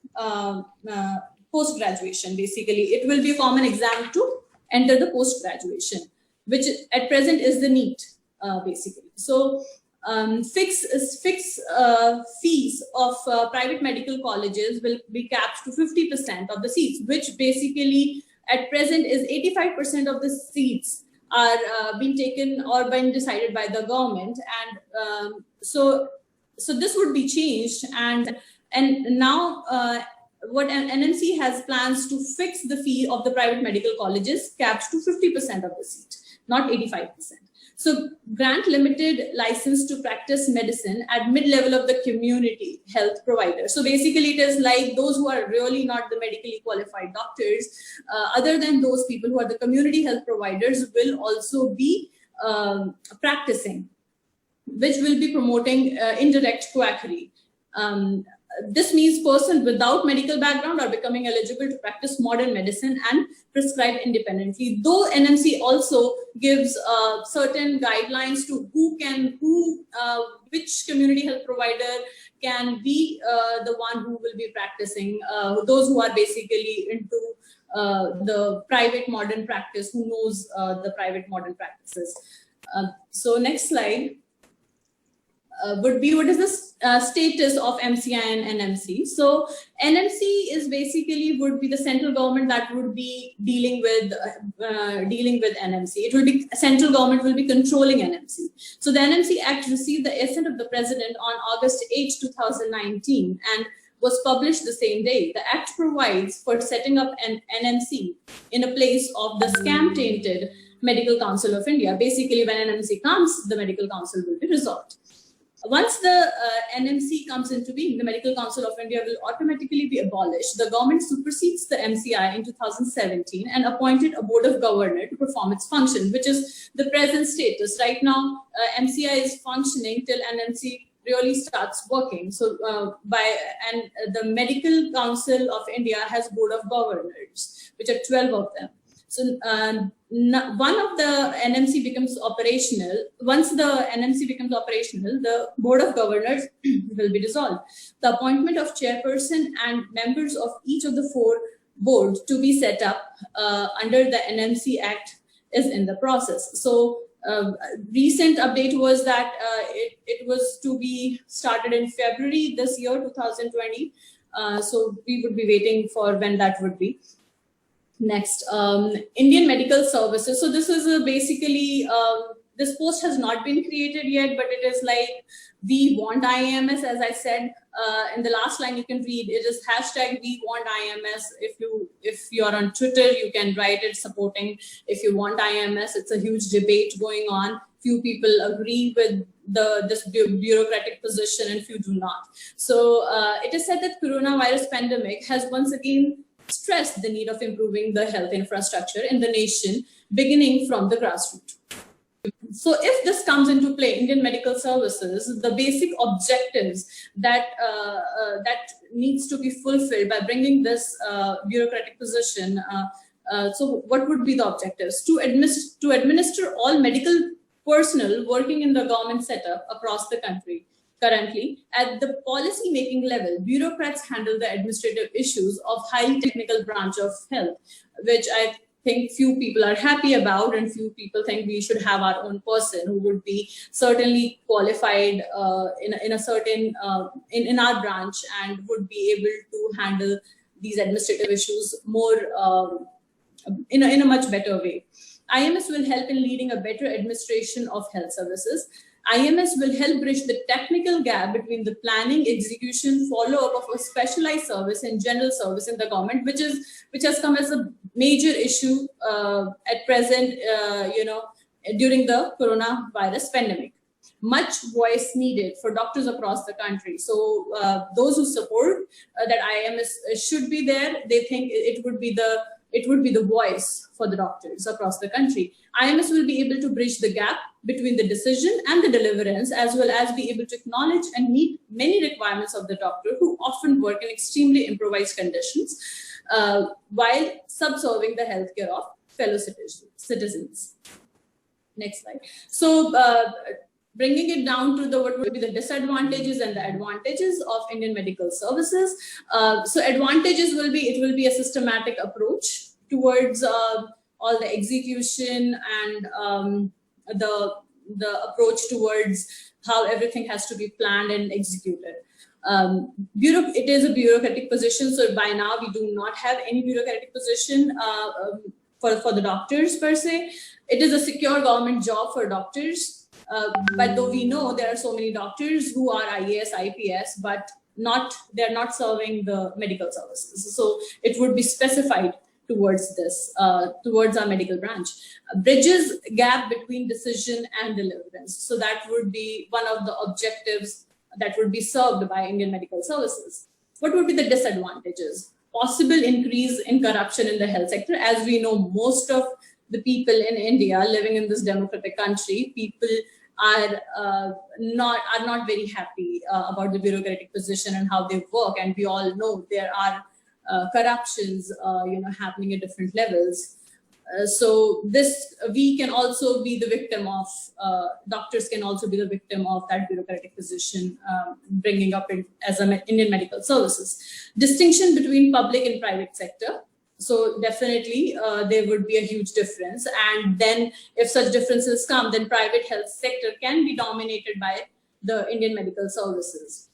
post-graduation. Basically, it will be a common exam to enter the post-graduation, which at present is the NEET, basically. So fixed fees of private medical colleges will be capped to 50% of the seats, which basically at present is 85% of the seats are being taken or being decided by the government. And so this would be changed. And now what NMC has plans to fix the fee of the private medical colleges capped to 50% of the seat, not 85%. So grant limited license to practice medicine at mid-level of the community health provider. So basically it is like those who are really not the medically qualified doctors, other than those people who are the community health providers, will also be practicing, which will be promoting indirect quackery. This means persons without medical background are becoming eligible to practice modern medicine and prescribe independently. Though NMC also gives certain guidelines to which community health provider can be the one who will be practicing, those who are basically into the private modern practice, who knows the private modern practices. So next slide. Would be what is the status of MCI and NMC. So NMC is basically would be the central government that would be dealing with NMC. It will be central government will be controlling NMC. So the NMC Act received the assent of the President on August 8, 2019 and was published the same day. The Act provides for setting up an NMC in a place of the scam-tainted Medical Council of India. Basically, when NMC comes, the Medical Council will be resolved. Once the NMC comes into being, the Medical Council of India will automatically be abolished. The government supersedes the MCI in 2017 and appointed a board of governors to perform its function, which is the present status. Right now, MCI is functioning till NMC really starts working. So the Medical Council of India has board of governors, which are 12 of them. So one of the NMC becomes operational. Once the NMC becomes operational, the Board of Governors will be dissolved. The appointment of chairperson and members of each of the 4 boards to be set up under the NMC Act is in the process. So recent update was that it was to be started in February this year, 2020. So we would be waiting for when that would be. Next, Indian Medical Services. So this is basically, this post has not been created yet, but it is like, we want IMS, as I said, in the last line you can read, it is hashtag we want IMS. If you're on Twitter, you can write it supporting if you want IMS. It's a huge debate going on. Few people agree with this bureaucratic position and few do not. So it is said that coronavirus pandemic has once again stressed the need of improving the health infrastructure in the nation, beginning from the grassroots. So if this comes into play, Indian Medical Services, the basic objectives that needs to be fulfilled by bringing this bureaucratic position. So what would be the objectives? To administer all medical personnel working in the government setup across the country. Currently, at the policy-making level, bureaucrats handle the administrative issues of highly technical branch of health, which I think few people are happy about, and few people think we should have our own person who would be certainly qualified in a certain in our branch and would be able to handle these administrative issues more in a much better way. IMS will help in leading a better administration of health services. IMS will help bridge the technical gap between the planning, execution, follow-up of a specialized service and general service in the government, which has come as a major issue at present, during the coronavirus pandemic. Much voice needed for doctors across the country. So those who support that IMS should be there, they think it would be the voice for the doctors across the country. IMS will be able to bridge the gap between the decision and the deliverance, as well as be able to acknowledge and meet many requirements of the doctor who often work in extremely improvised conditions while subserving the healthcare of fellow citizens. Next slide. So bringing it down to what would be the disadvantages and the advantages of Indian medical services. So advantages will be a systematic approach towards all the execution and the approach towards how everything has to be planned and executed. It is a bureaucratic position, so by now we do not have any bureaucratic position for the doctors per se. It is a secure government job for doctors, but though we know there are so many doctors who are IAS, IPS, but they're not serving the medical services. So it would be specified towards this, towards our medical branch. Bridges gap between decision and deliverance. So that would be one of the objectives that would be served by Indian medical services. What would be the disadvantages? Possible increase in corruption in the health sector. As we know, most of the people in India living in this democratic country, people are not very happy about the bureaucratic position and how they work. And we all know there are corruptions, happening at different levels. So we can also be the victim of, doctors can also be the victim of that bureaucratic position, bringing up as Indian medical services. Distinction between public and private sector. So definitely there would be a huge difference. And then if such differences come, then private health sector can be dominated by the Indian medical services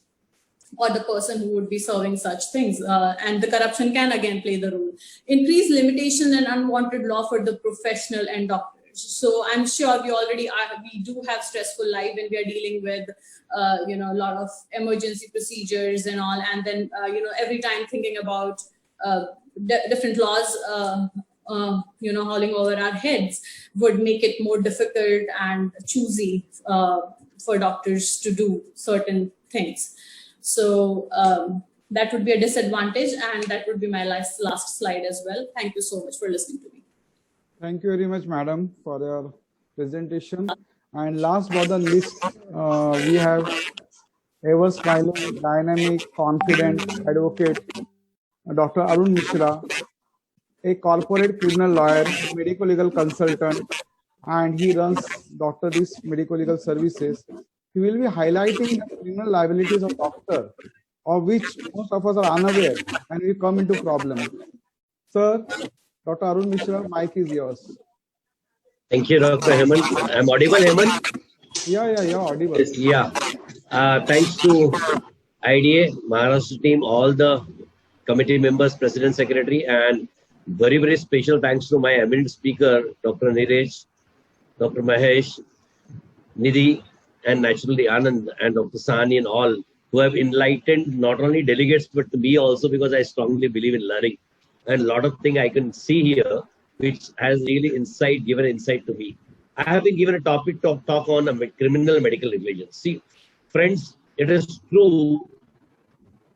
or the person who would be serving such things. And the corruption can again play the role. Increased limitation and unwanted law for the professional and doctors. So I'm sure we do have stressful life when we are dealing with, a lot of emergency procedures and all. And then, every time thinking about different laws, hauling over our heads would make it more difficult and choosy for doctors to do certain things. So that would be a disadvantage, and that would be my last slide as well. Thank you so much for listening to me. Thank you very much, madam, for your presentation. And last but not least, we have ever smiling, dynamic, confident advocate, Dr. Arun Mishra, a corporate criminal lawyer, medical legal consultant, and he runs Dr. This Medical Legal Services. He will be highlighting the criminal liabilities of doctor, of which most of us are unaware, and we come into problem. Sir, Dr. Arun Mishra, mic is yours. Thank you, Dr. Hemant. I'm audible, Hemant? Yeah, you're audible. Yeah. Thanks to IDA, Maharashtra team, all the committee members, President, Secretary, and very, very special thanks to my eminent speaker, Dr. Neeraj, Dr. Mahesh, Nidhi, and naturally Anand and Dr. Sahni and all who have enlightened not only delegates but me also, because I strongly believe in learning. And a lot of things I can see here which has really given insight to me. I have been given a topic to talk on criminal medical negligence. See, friends, it is true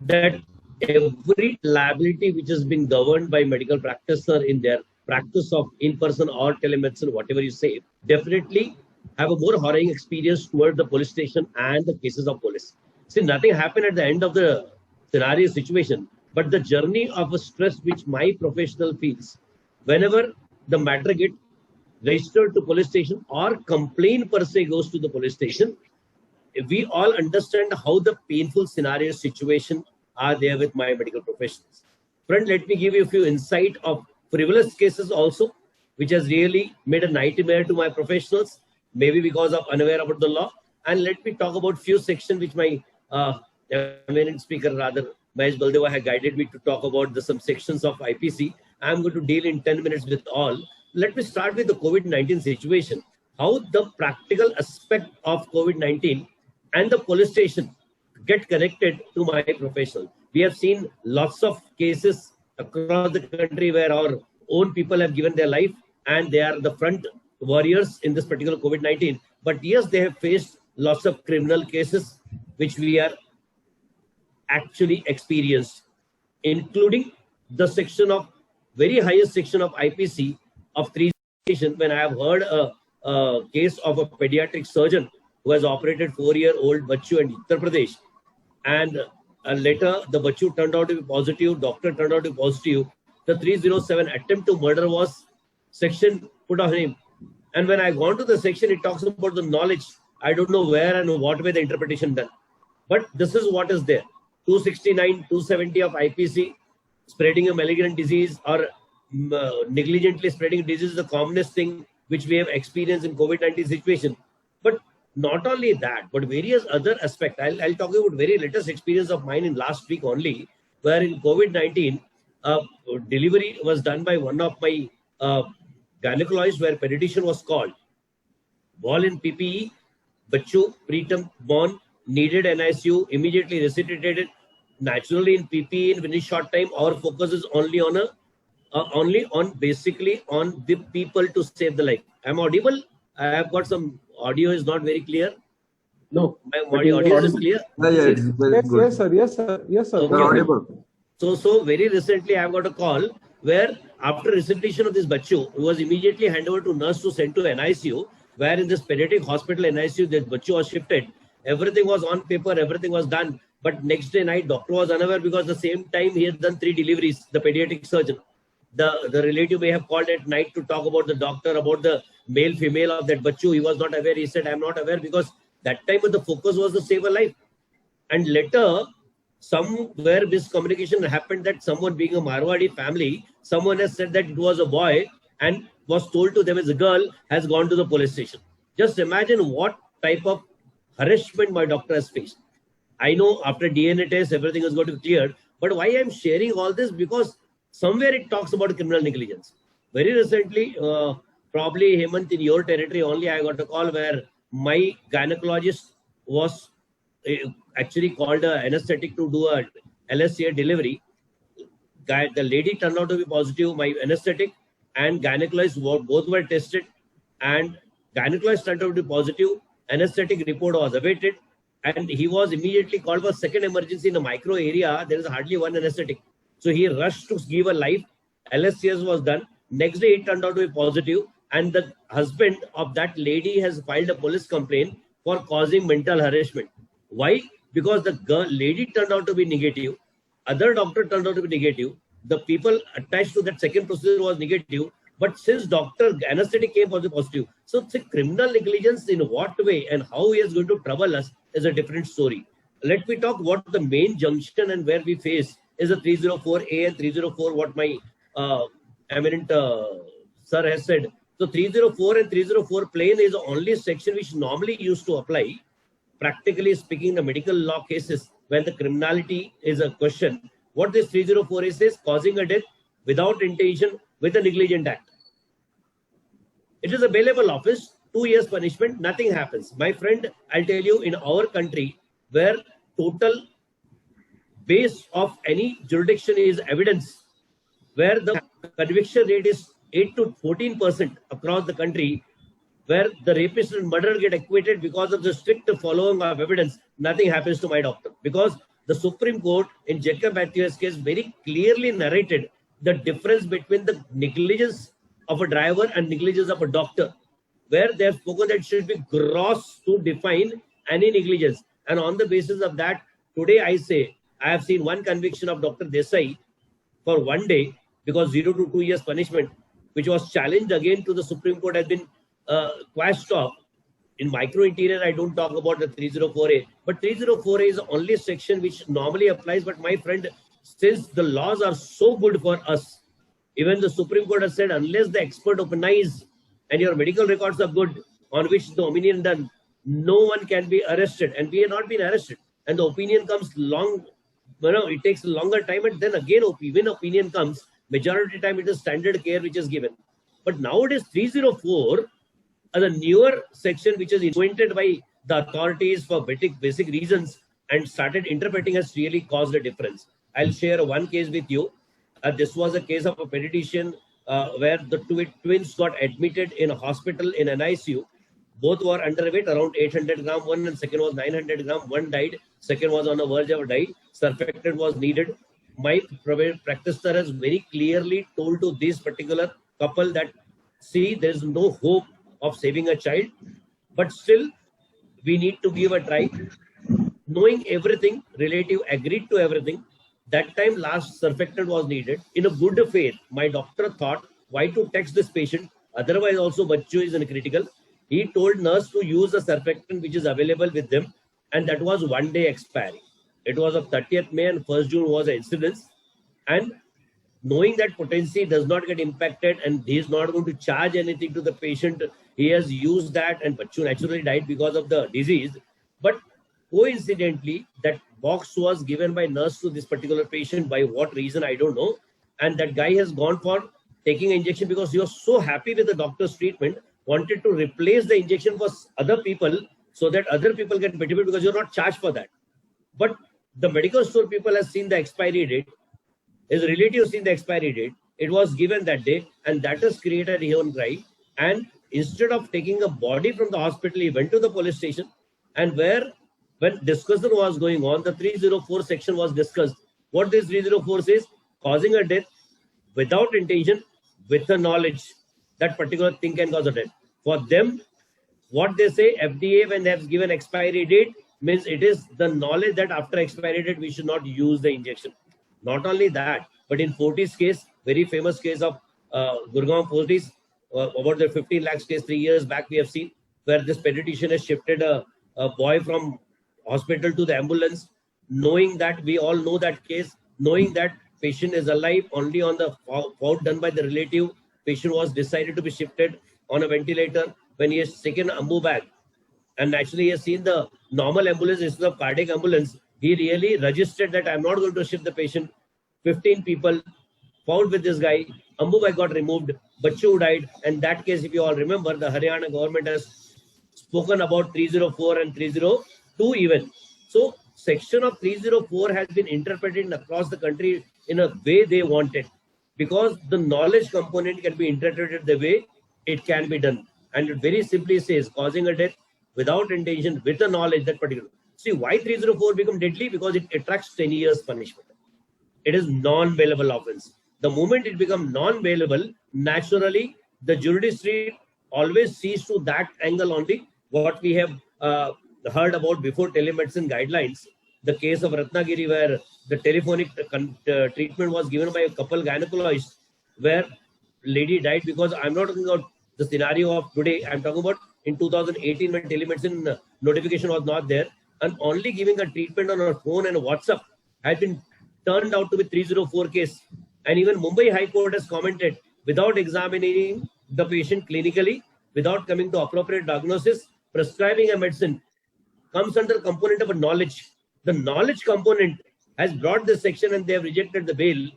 that every liability which has been governed by medical practitioner in their practice of in-person or telemedicine, whatever you say, definitely have a more horrifying experience toward the police station and the cases of police. See, nothing happened at the end of the scenario situation, but the journey of a stress which my professional feels whenever the matter get registered to police station or complaint per se goes to the police station, we all understand how the painful scenario situation are there with my medical professionals. Friend, let me give you a few insight of frivolous cases also, which has really made a nightmare to my professionals, maybe because of unaware about the law. And let me talk about few sections which my eminent speaker, rather, Mahesh Baldeva, had guided me to talk about some sections of IPC. I'm going to deal in 10 minutes with all. Let me start with the COVID-19 situation. How the practical aspect of COVID-19 and the police station get connected to my profession. We have seen lots of cases across the country where our own people have given their life and they are the front warriors in this particular COVID-19. But yes, they have faced lots of criminal cases which we are actually experienced, including the section of very highest section of IPC of 3 when I have heard a case of a pediatric surgeon who has operated 4-year-old Bachu in Uttar Pradesh, and later the Bachu turned out to be positive, doctor turned out to be positive. The 307 attempt to murder was section put on him, and when I gone to the section, it talks about the knowledge. I don't know where and what way the interpretation done, but this is what is there. 269, 270 of IPC, spreading a malignant disease or negligently spreading disease is the commonest thing which we have experienced in COVID-19 situation. But not only that, but various other aspects. I'll talk about very latest experience of mine in last week only, where in COVID-19, delivery was done by one of my gynecologists where pediatrician was called. All in PPE, Bachu, preterm born, needed NICU, immediately resuscitated. Naturally in PPE in very short time, our focus is only on basically on the people to save the life. I'm audible. I have got some audio is not very clear. No, my audio is clear. Yes, sir. Yes, sir. Yes, sir. Okay. Audible. So very recently I have got a call where after resuscitation of this Bachu, who was immediately handed over to nurse to send to NICU, where in this pediatric hospital NICU, this Bachu was shifted. Everything was on paper, everything was done. But next day night, doctor was unaware because the same time he had done 3 deliveries, the pediatric surgeon. The relative may have called at night to talk about the doctor, about the male, female of that Bachu. He was not aware. He said, I'm not aware because that time the focus was to save a life. And later, somewhere miscommunication happened that someone being a Marwadi family, someone has said that it was a boy and was told to them as a girl, has gone to the police station. Just imagine what type of harassment my doctor has faced. I know after DNA test, everything is going to be cleared. But why I'm sharing all this? Because somewhere it talks about criminal negligence. Very recently, probably Hemant, in your territory only, I got a call where my gynecologist was actually called an anesthetic to do a LSCA delivery. The lady turned out to be positive. My anesthetic and gynecologist both were tested, and gynecologist turned out to be positive. Anesthetic report was awaited, and he was immediately called for second emergency in a micro area. There is hardly one anesthetic. So he rushed to give a life. LSCS was done. Next day, it turned out to be positive. And the husband of that lady has filed a police complaint for causing mental harassment. Why? Because the lady turned out to be negative. Other doctor turned out to be negative. The people attached to that second procedure was negative. But since doctor anesthetic came positive. So it's a criminal negligence in what way and how he is going to trouble us is a different story. Let me talk what the main junction and where we face is a 304A and 304, what my eminent sir has said. So 304 and 304 plain is the only section which normally used to apply, practically speaking, the medical law cases when the criminality is a question. What this 304 is causing a death without intention with a negligent act. It is a bailable offense, 2 years punishment, nothing happens. My friend, I'll tell you, in our country, where total base of any jurisdiction is evidence, where the conviction rate is 8 to 14% across the country, where the rapist and murderer get acquitted because of the strict following of evidence, nothing happens to my doctor. Because the Supreme Court in Jacob Matthews case very clearly narrated the difference between the negligence of a driver and negligence of a doctor, where they have spoken that it should be gross to define any negligence. And on the basis of that, today I say, I have seen one conviction of Dr. Desai for 1 day because 0 to 2 years punishment. which was challenged again to the Supreme Court, has been quashed off. In micro interior, I don't talk about the 304A, but 304A is the only section which normally applies. But my friend, since the laws are so good for us, even the Supreme Court has said, unless the expert opinions and your medical records are good, on which the opinion done, no one can be arrested. And we have not been arrested. And the opinion comes long, it takes a longer time. And then again, when opinion comes, majority of the time it is standard care which is given. But nowadays, 304, the newer section which is invented by the authorities for basic reasons and started interpreting, has really caused a difference. I'll share one case with you. This was a case of a pediatrician where the twins got admitted in a hospital in an ICU. Both were underweight, around 800 gram, one, and second was 900 gram. One died, second was on the verge of dying. Surfactant was needed. My practice sir has very clearly told to this particular couple that, see, there is no hope of saving a child, but still we need to give a try. Knowing everything, relative agreed to everything. That time last surfactant was needed. In a good faith, my doctor thought, why to text this patient? Otherwise also Bachchu is in critical. He told nurse to use the surfactant which is available with them, and that was 1 day expiry. It was of 30th May and 1st June was an incidence. And knowing that potency does not get impacted and he is not going to charge anything to the patient, he has used that, and Bachchu naturally died because of the disease. But coincidentally, that box was given by nurse to this particular patient. By what reason, I don't know. And that guy has gone for taking an injection because he was so happy with the doctor's treatment, wanted to replace the injection for other people so that other people get benefit because you're not charged for that. But the medical store people have seen the expiry date. His relatives seen the expiry date. It was given that day, and that has created a hue and cry. And instead of taking a body from the hospital, he went to the police station, and when discussion was going on, the 304 section was discussed. What this 304 says, causing a death without intention, with the knowledge that particular thing can cause a death. For them, what they say, FDA, when they have given expiry date, means it is the knowledge that after expiry date, we should not use the injection. Not only that, but in Fortis case, very famous case of Gurgaon Fortis, about the 15 lakhs case 3 years back, we have seen where this pediatrician has shifted a boy from hospital to the ambulance, knowing that we all know that case, knowing that patient is alive, only on the fault done by the relative, patient was decided to be shifted on a ventilator when he has taken ambu bag. And actually he has seen the normal ambulance instead of cardiac ambulance. He really registered that I'm not going to shift the patient. 15 people found with this guy. Ambu bag got removed. Bachchu died. And that case, if you all remember, the Haryana government has spoken about 304 and 302 even. So section of 304 has been interpreted across the country in a way they wanted, because the knowledge component can be interpreted the way it can be done. And it very simply says causing a death without intention, with the knowledge that particular. See why 304 become deadly? Because it attracts 10 years punishment. It is non-bailable offense. The moment it becomes non-bailable, naturally the judiciary always sees to that angle only. What we have heard about before telemedicine guidelines, the case of Ratnagiri, where the telephonic treatment was given by a couple gynecologists, where lady died because I'm not talking about the scenario of today. I'm talking about in 2018 when telemedicine notification was not there, and only giving a treatment on her phone and WhatsApp had been turned out to be 304 case. And even Mumbai High Court has commented, without examining the patient clinically, without coming to appropriate diagnosis, prescribing a medicine comes under component of a knowledge. The knowledge component has brought this section, and they have rejected the bail,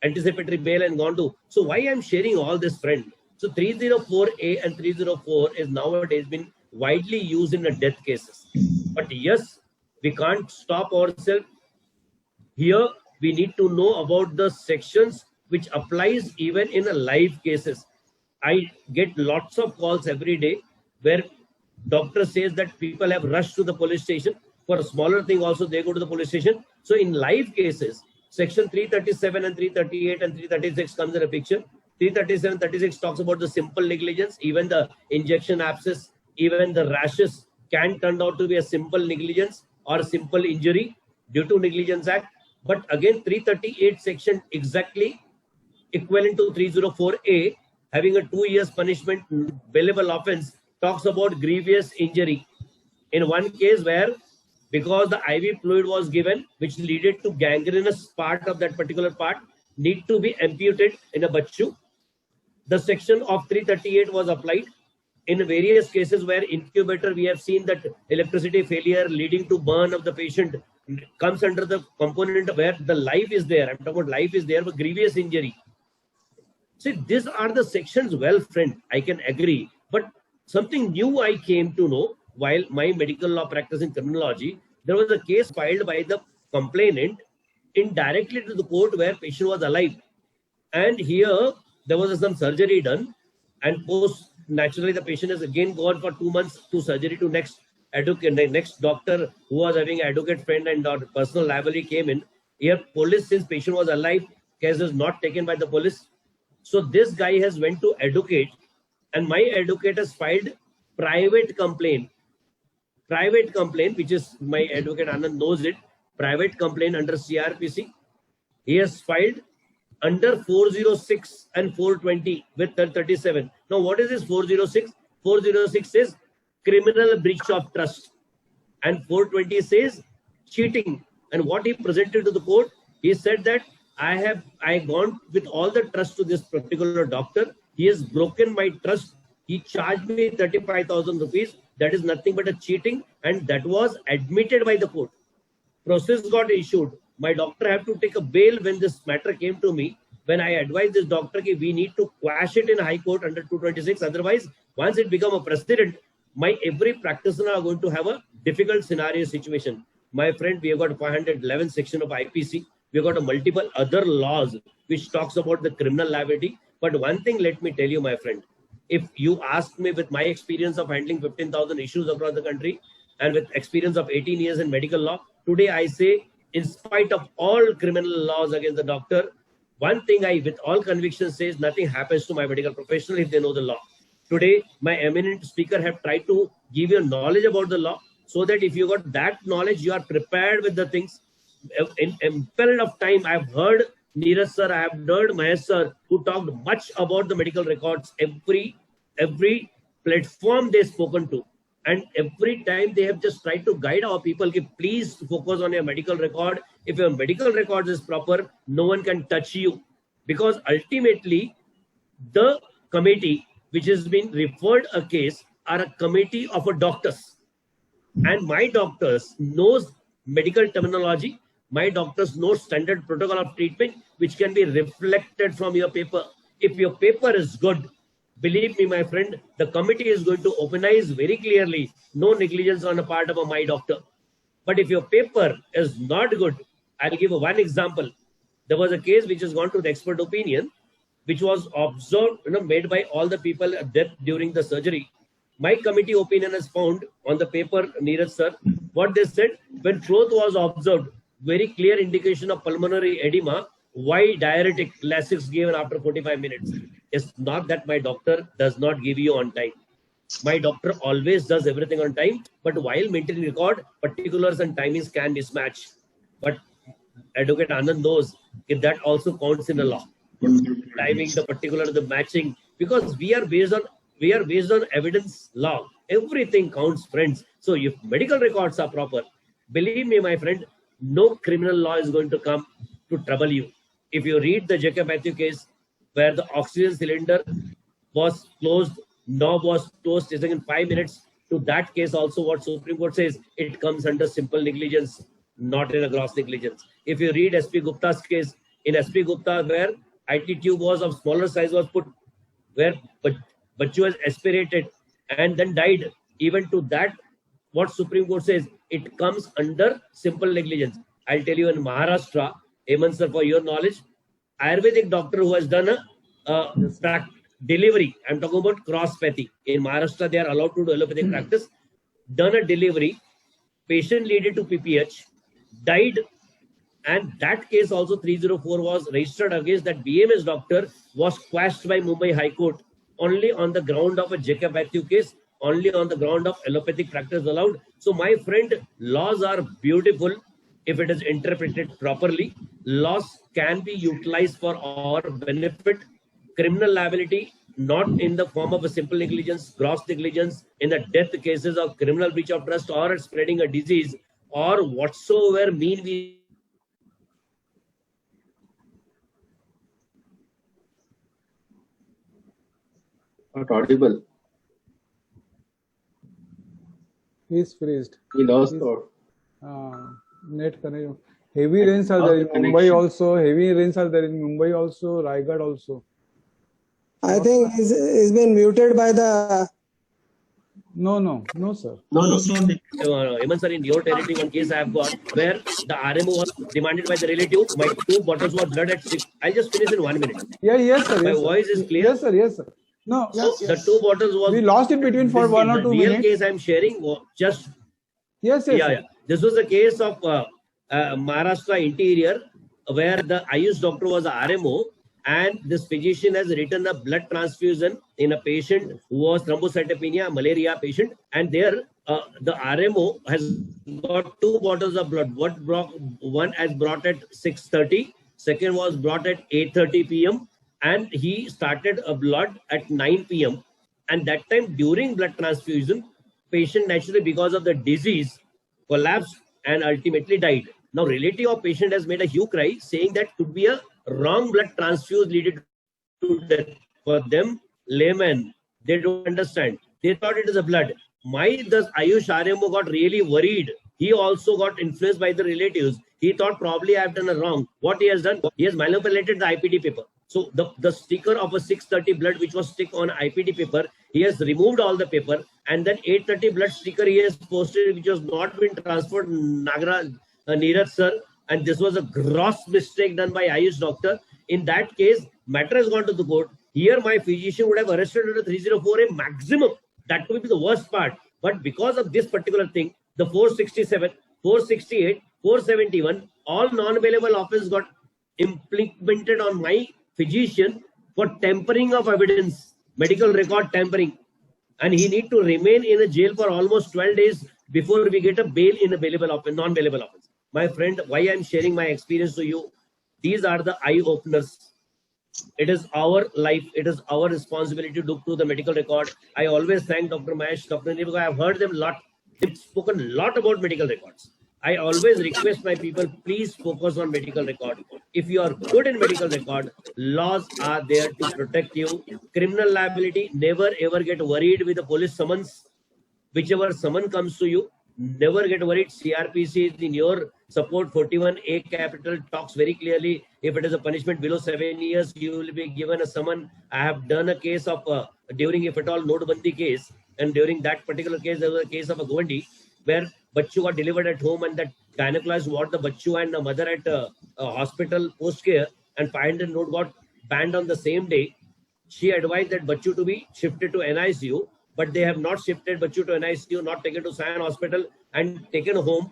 anticipatory bail, and gone to. So why I'm sharing all this, friend? So 304A and 304 is nowadays been widely used in the death cases. But yes, we can't stop ourselves. Here, we need to know about the sections which applies even in a live cases. I get lots of calls every day where doctor says that people have rushed to the police station. For a smaller thing also, they go to the police station. So in live cases, section 337 and 338 and 336 comes in a picture. 337, 36 talks about the simple negligence. Even the injection abscess, even the rashes can turn out to be a simple negligence or a simple injury due to Negligence Act. But again, 338 section exactly equivalent to 304A having a 2 years punishment, bailable offense, talks about grievous injury. In one case where, because the IV fluid was given, which leaded to gangrenous part of that particular part, need to be amputated in a bachu. The section of 338 was applied. In various cases where incubator, we have seen that electricity failure leading to burn of the patient comes under the component where the life is there. I'm talking about life is there, but grievous injury. See, these are the sections, well, friend, I can agree. But something new I came to know while my medical law practice in criminology, there was a case filed by the complainant indirectly to the court where patient was alive. And here there was some surgery done, and post naturally the patient is again gone for 2 months to surgery to next next doctor who was having advocate friend and personal liability came in. Here police, since patient was alive, case is not taken by the police. So this guy has went to advocate, and my advocate has filed private complaint, which is my advocate Anand knows it, private complaint under CRPC. He has filed under 406 and 420 with 37. Now, what is this 406? 406 says criminal breach of trust, and 420 says cheating. And what he presented to the court, he said that I gone with all the trust to this particular doctor. He has broken my trust. He charged me 35,000 rupees. That is nothing but a cheating, and that was admitted by the court. Process got issued. My doctor had to take a bail when this matter came to me. When I advised this doctor that we need to quash it in High Court under 226. Otherwise, once it become a precedent, my every practitioner are going to have a difficult scenario situation. My friend, we have got 511 section of IPC. We have got a multiple other laws which talks about the criminal liability. But one thing, let me tell you, my friend, if you ask me with my experience of handling 15,000 issues across the country and with experience of 18 years in medical law, today I say, in spite of all criminal laws against the doctor, one thing I with all conviction says, nothing happens to my medical professional if they know the law. Today, my eminent speaker have tried to give you knowledge about the law so that if you got that knowledge, you are prepared with the things. In period of time, I've heard Neeraj sir, I have heard Mahesh sir, who talked much about the medical records. Every platform they've spoken to, and every time they have just tried to guide our people, please focus on your medical record. If your medical record is proper, no one can touch you, because ultimately the committee which has been referred a case are a committee of doctors, and my doctors knows medical terminology. My doctors know standard protocol of treatment, which can be reflected from your paper. If your paper is good, believe me, my friend, the committee is going to opinize very clearly, no negligence on the part of my doctor. But if your paper is not good, I'll give one example. There was a case which has gone to the expert opinion, which was observed, made by all the people death during the surgery. My committee opinion has found on the paper, Neeraj sir, what they said, when float was observed, very clear indication of pulmonary edema. Why diuretic Lasix given after 45 minutes? It's not that my doctor does not give you on time. My doctor always does everything on time, but while maintaining record, particulars and timings can mismatch. But Advocate Anand knows if that also counts in the law. Timing, the particular, the matching, because we are based on evidence law. Everything counts, friends. So if medical records are proper, believe me, my friend, no criminal law is going to come to trouble you. If you read the Jacob Matthew case, where the oxygen cylinder was closed, knob was closed in 5 minutes, to that case also what Supreme Court says, it comes under simple negligence, not in a gross negligence. If you read SP Gupta's case, in SP Gupta, where IT tube was of smaller size was put, where Bachchu was aspirated and then died, even to that, what Supreme Court says, it comes under simple negligence. I'll tell you, in Maharashtra, Hemant sir, for your knowledge, Ayurvedic doctor who has done a delivery, I'm talking about cross-pathy. In Maharashtra, they are allowed to do allopathic practice, done a delivery, patient leaded to PPH, died, and that case also 304 was registered against that BMS doctor, was quashed by Mumbai High Court only on the ground of a Jacob Matthew case, only on the ground of allopathic practice allowed. So my friend, laws are beautiful if it is interpreted properly. Laws can be utilized for our benefit. Criminal liability not in the form of a simple negligence, gross negligence, in the death cases of criminal breach of trust or spreading a disease or whatsoever mean we Not audible. He is freezed. We lost thought. Net connection. Heavy rains are there in Mumbai also. Heavy rains are there in Mumbai also. Raigad also. I think he's been muted by the. No, sir. No. Hemant sir, in your territory, one case I have got where the RMO was demanded by the relative. My 2 bottles were blood at 6. I'll just finish in 1 minute. Yes, sir. My Yes, voice sir. is clear. Yes, sir. No, The 2 bottles was. we lost in between for 1 or 2 The real minutes. case I'm sharing just. Yes. Yeah. This was a case of Maharashtra interior where the Ayush doctor was a RMO and this physician has written a blood transfusion in a patient who was thrombocytopenia, malaria patient, and there the RMO has got 2 bottles of blood. One has brought at 6:30, second was brought at 8:30 p.m. and he started a blood at 9 p.m. and that time during blood transfusion, patient naturally because of the disease collapsed and ultimately died. Now, relative of patient has made a hue cry saying that could be a wrong blood transfuse leading to death. For them, laymen, they don't understand. They thought it is a blood. The Ayush RMO got really worried. He also got influenced by the relatives. He thought probably I have done a wrong. What he has done, he has manipulated the IPD paper. So the sticker of a 6:30 blood which was stick on IPD paper, he has removed all the paper and then 8:30 blood sticker he has posted which was not been transferred Neeraj sir, and this was a gross mistake done by Ayush doctor. In that case, matter has gone to the court. Here my physician would have arrested under 304A maximum. That would be the worst part. But because of this particular thing, the 467, 468, 471, all non-bailable offense got implemented on my physician for tampering of evidence, medical record tampering. And he need to remain in a jail for almost 12 days before we get a bail in a bailable offense, non-bailable offense. My friend, why I'm sharing my experience to you, these are the eye-openers. It is our life, it is our responsibility to look to the medical record. I always thank Dr. Mahesh, Dr. Nirvana, because I have heard them a lot. They've spoken a lot about medical records. I always request my people, please focus on medical record. If you are good in medical record, laws are there to protect you. Criminal liability, never ever get worried with the police summons. Whichever summon comes to you, never get worried. CRPC is in your support. 41A capital talks very clearly. If it is a punishment below 7 years, you will be given a summon. I have done a case of during, if at all, Notbandi case, and during that particular case, there was a case of a Govandi where Bachchu got delivered at home and that gynecologist brought the Bachchu and the mother at a hospital post care and 500 note got banned on the same day. She advised that Bachchu to be shifted to NICU, but they have not shifted Bachchu to NICU, not taken to Sion Hospital and taken home.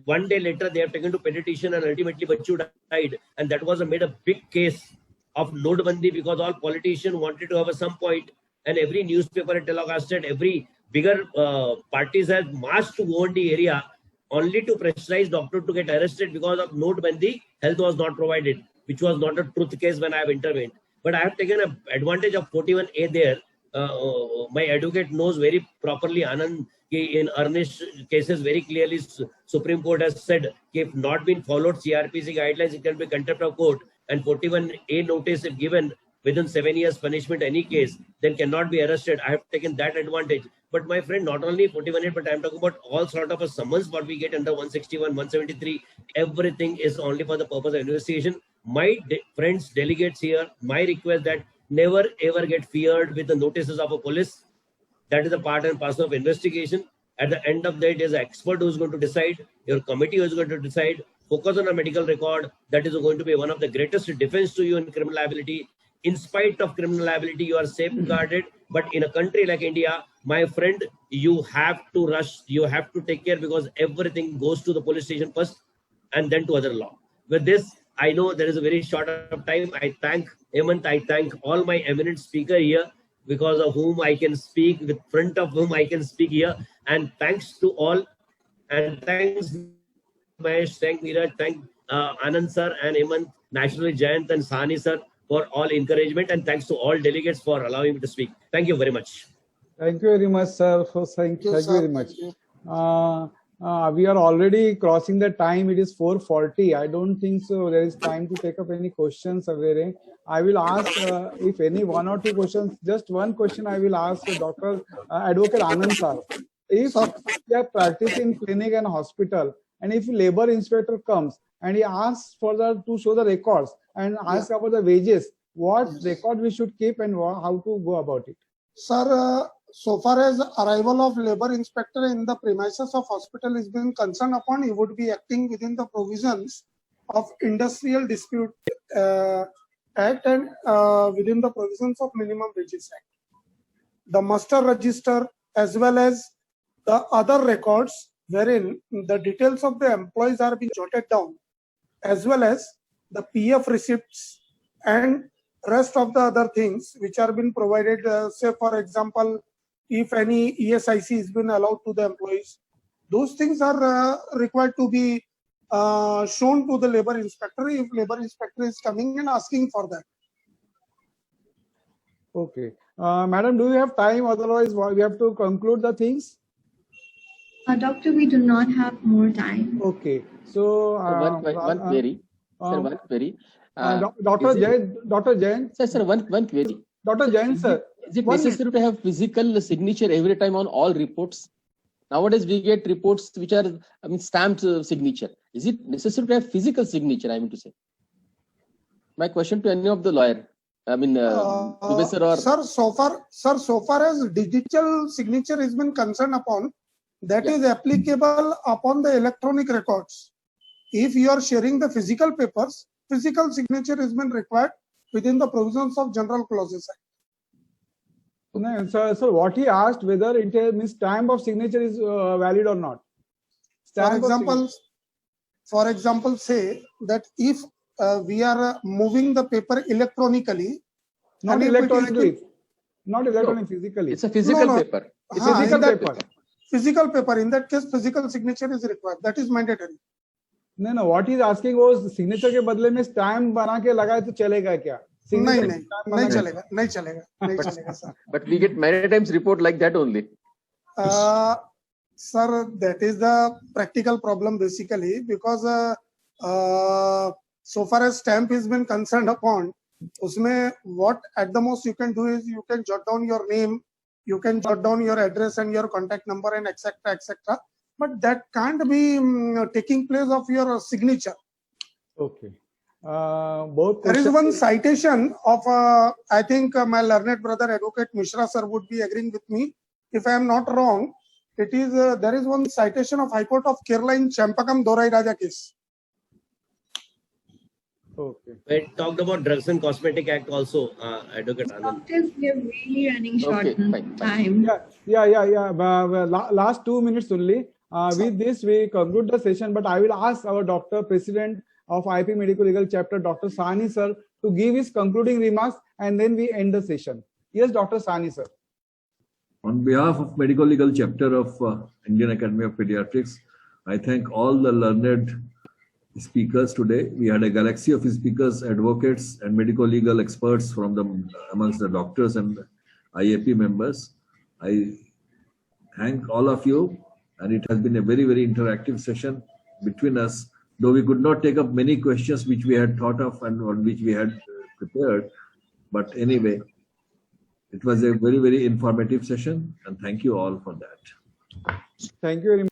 1 day later, they have taken to petition and ultimately Bachchu died. And that was made a big case of Notbandi because all politicians wanted to have a some point and every newspaper had telecasted, every bigger parties have marched to Govandi area only to pressurize doctor to get arrested because of Notbandi. Health was not provided, which was not a truth case when I have intervened. But I have taken advantage of 41A there. My advocate knows very properly, Anand, in earnest cases very clearly Supreme Court has said if not been followed CRPC guidelines, it can be contempt of court, and 41A notice if given within 7 years punishment any case, then cannot be arrested. I have taken that advantage. But my friend, not only 41A, but I'm talking about all sort of a summons what we get under 161, 173. Everything is only for the purpose of investigation. My friends, delegates here, my request that never ever get feared with the notices of a police. That is a part and parcel of investigation. At the end of the day, there's an expert who is going to decide. Your committee who is going to decide. Focus on a medical record. That is going to be one of the greatest defense to you in criminal liability. In spite of criminal liability, you are safeguarded. But in a country like India, my friend, you have to rush. You have to take care because everything goes to the police station first and then to other law. With this, I know there is a very short of time. I thank Hemant. I thank all my eminent speaker here, because of whom I can speak, with front of whom I can speak here. And thanks to all. And thanks, Mahesh, thank Neeraj, thank Anand sir and Hemant, naturally Jayant and Sahani sir for all encouragement, and thanks to all delegates for allowing me to speak. Thank you very much. Thank you very much, sir. Thank you very much. We are already crossing the time. It is 4:40. I don't think so there is time to take up any questions. I will ask if any one or two questions. Just one question I will ask Dr. Advocate Anand sir. If you are practicing clinic and hospital, and if labor inspector comes and he asks for to show the records and ask about the wages, what record we should keep and how to go about it? Sir, so far as arrival of labor inspector in the premises of hospital is being concerned upon, he would be acting within the provisions of Industrial Dispute Act and within the provisions of Minimum Wages Act. The muster register as well as the other records wherein the details of the employees are being jotted down, as well as the PF receipts and rest of the other things which are being provided, say for example, if any ESIC has been allowed to the employees, those things are required to be shown to the labor inspector if labor inspector is coming and asking for that. Okay. Madam, do you have time? Otherwise, we have to conclude the things. Doctor, we do not have more time. Okay. So, one query. Sir, one query. Dr. Jain. Sir, one query. Dr. Jain, sir. Is it necessary to have physical signature every time on all reports? Nowadays, we get reports which are, stamped signature. Is it necessary to have physical signature, I mean to say? My question to any of the lawyer. Professor or... Sir, so far as digital signature has been concerned upon, that is applicable upon the electronic records. If you are sharing the physical papers, physical signature has been required within the provisions of General Clauses Act. No, so what he asked, whether it means stamp of signature is valid or not. For example, say that if we are moving the paper electronically, not electronically, physically. It's a physical paper. It's a physical paper. Physical paper. In that case, physical signature is required. That is mandatory. No. What he's asking was signature के बदले में stamp बना के लगाए तो चलेगा क्या? नहीं चलेगा sir. But we get many times report like that only. Sir, that is the practical problem basically, because so far as stamp has been concerned upon, usme what at the most you can do is you can jot down your name, you can jot down your address and your contact number and etc. But that can't be taking place of your signature. Okay. There is one citation of, I think my learned brother Advocate Mishra sir would be agreeing with me. If I am not wrong, it is there is one citation of High Court of Kerala in Champakam Dorai Raja case. Okay. I talked about Drugs and Cosmetic Act also, Advocate Anand. Doctors, we are really running short on time. Last 2 minutes only. With this, we conclude the session, but I will ask our Dr. President of IIP Medical Legal Chapter, Dr. Sahni sir, to give his concluding remarks, and then we end the session. Yes, Dr. Sahni sir. On behalf of Medical Legal Chapter of Indian Academy of Pediatrics, I thank all the learned speakers today. We had a galaxy of speakers, advocates, and medical legal experts from amongst the doctors and IAP members. I thank all of you, and it has been a very, very interactive session between us. Though we could not take up many questions which we had thought of and on which we had prepared, but anyway, it was a very, very informative session, and thank you all for that. Thank you very much.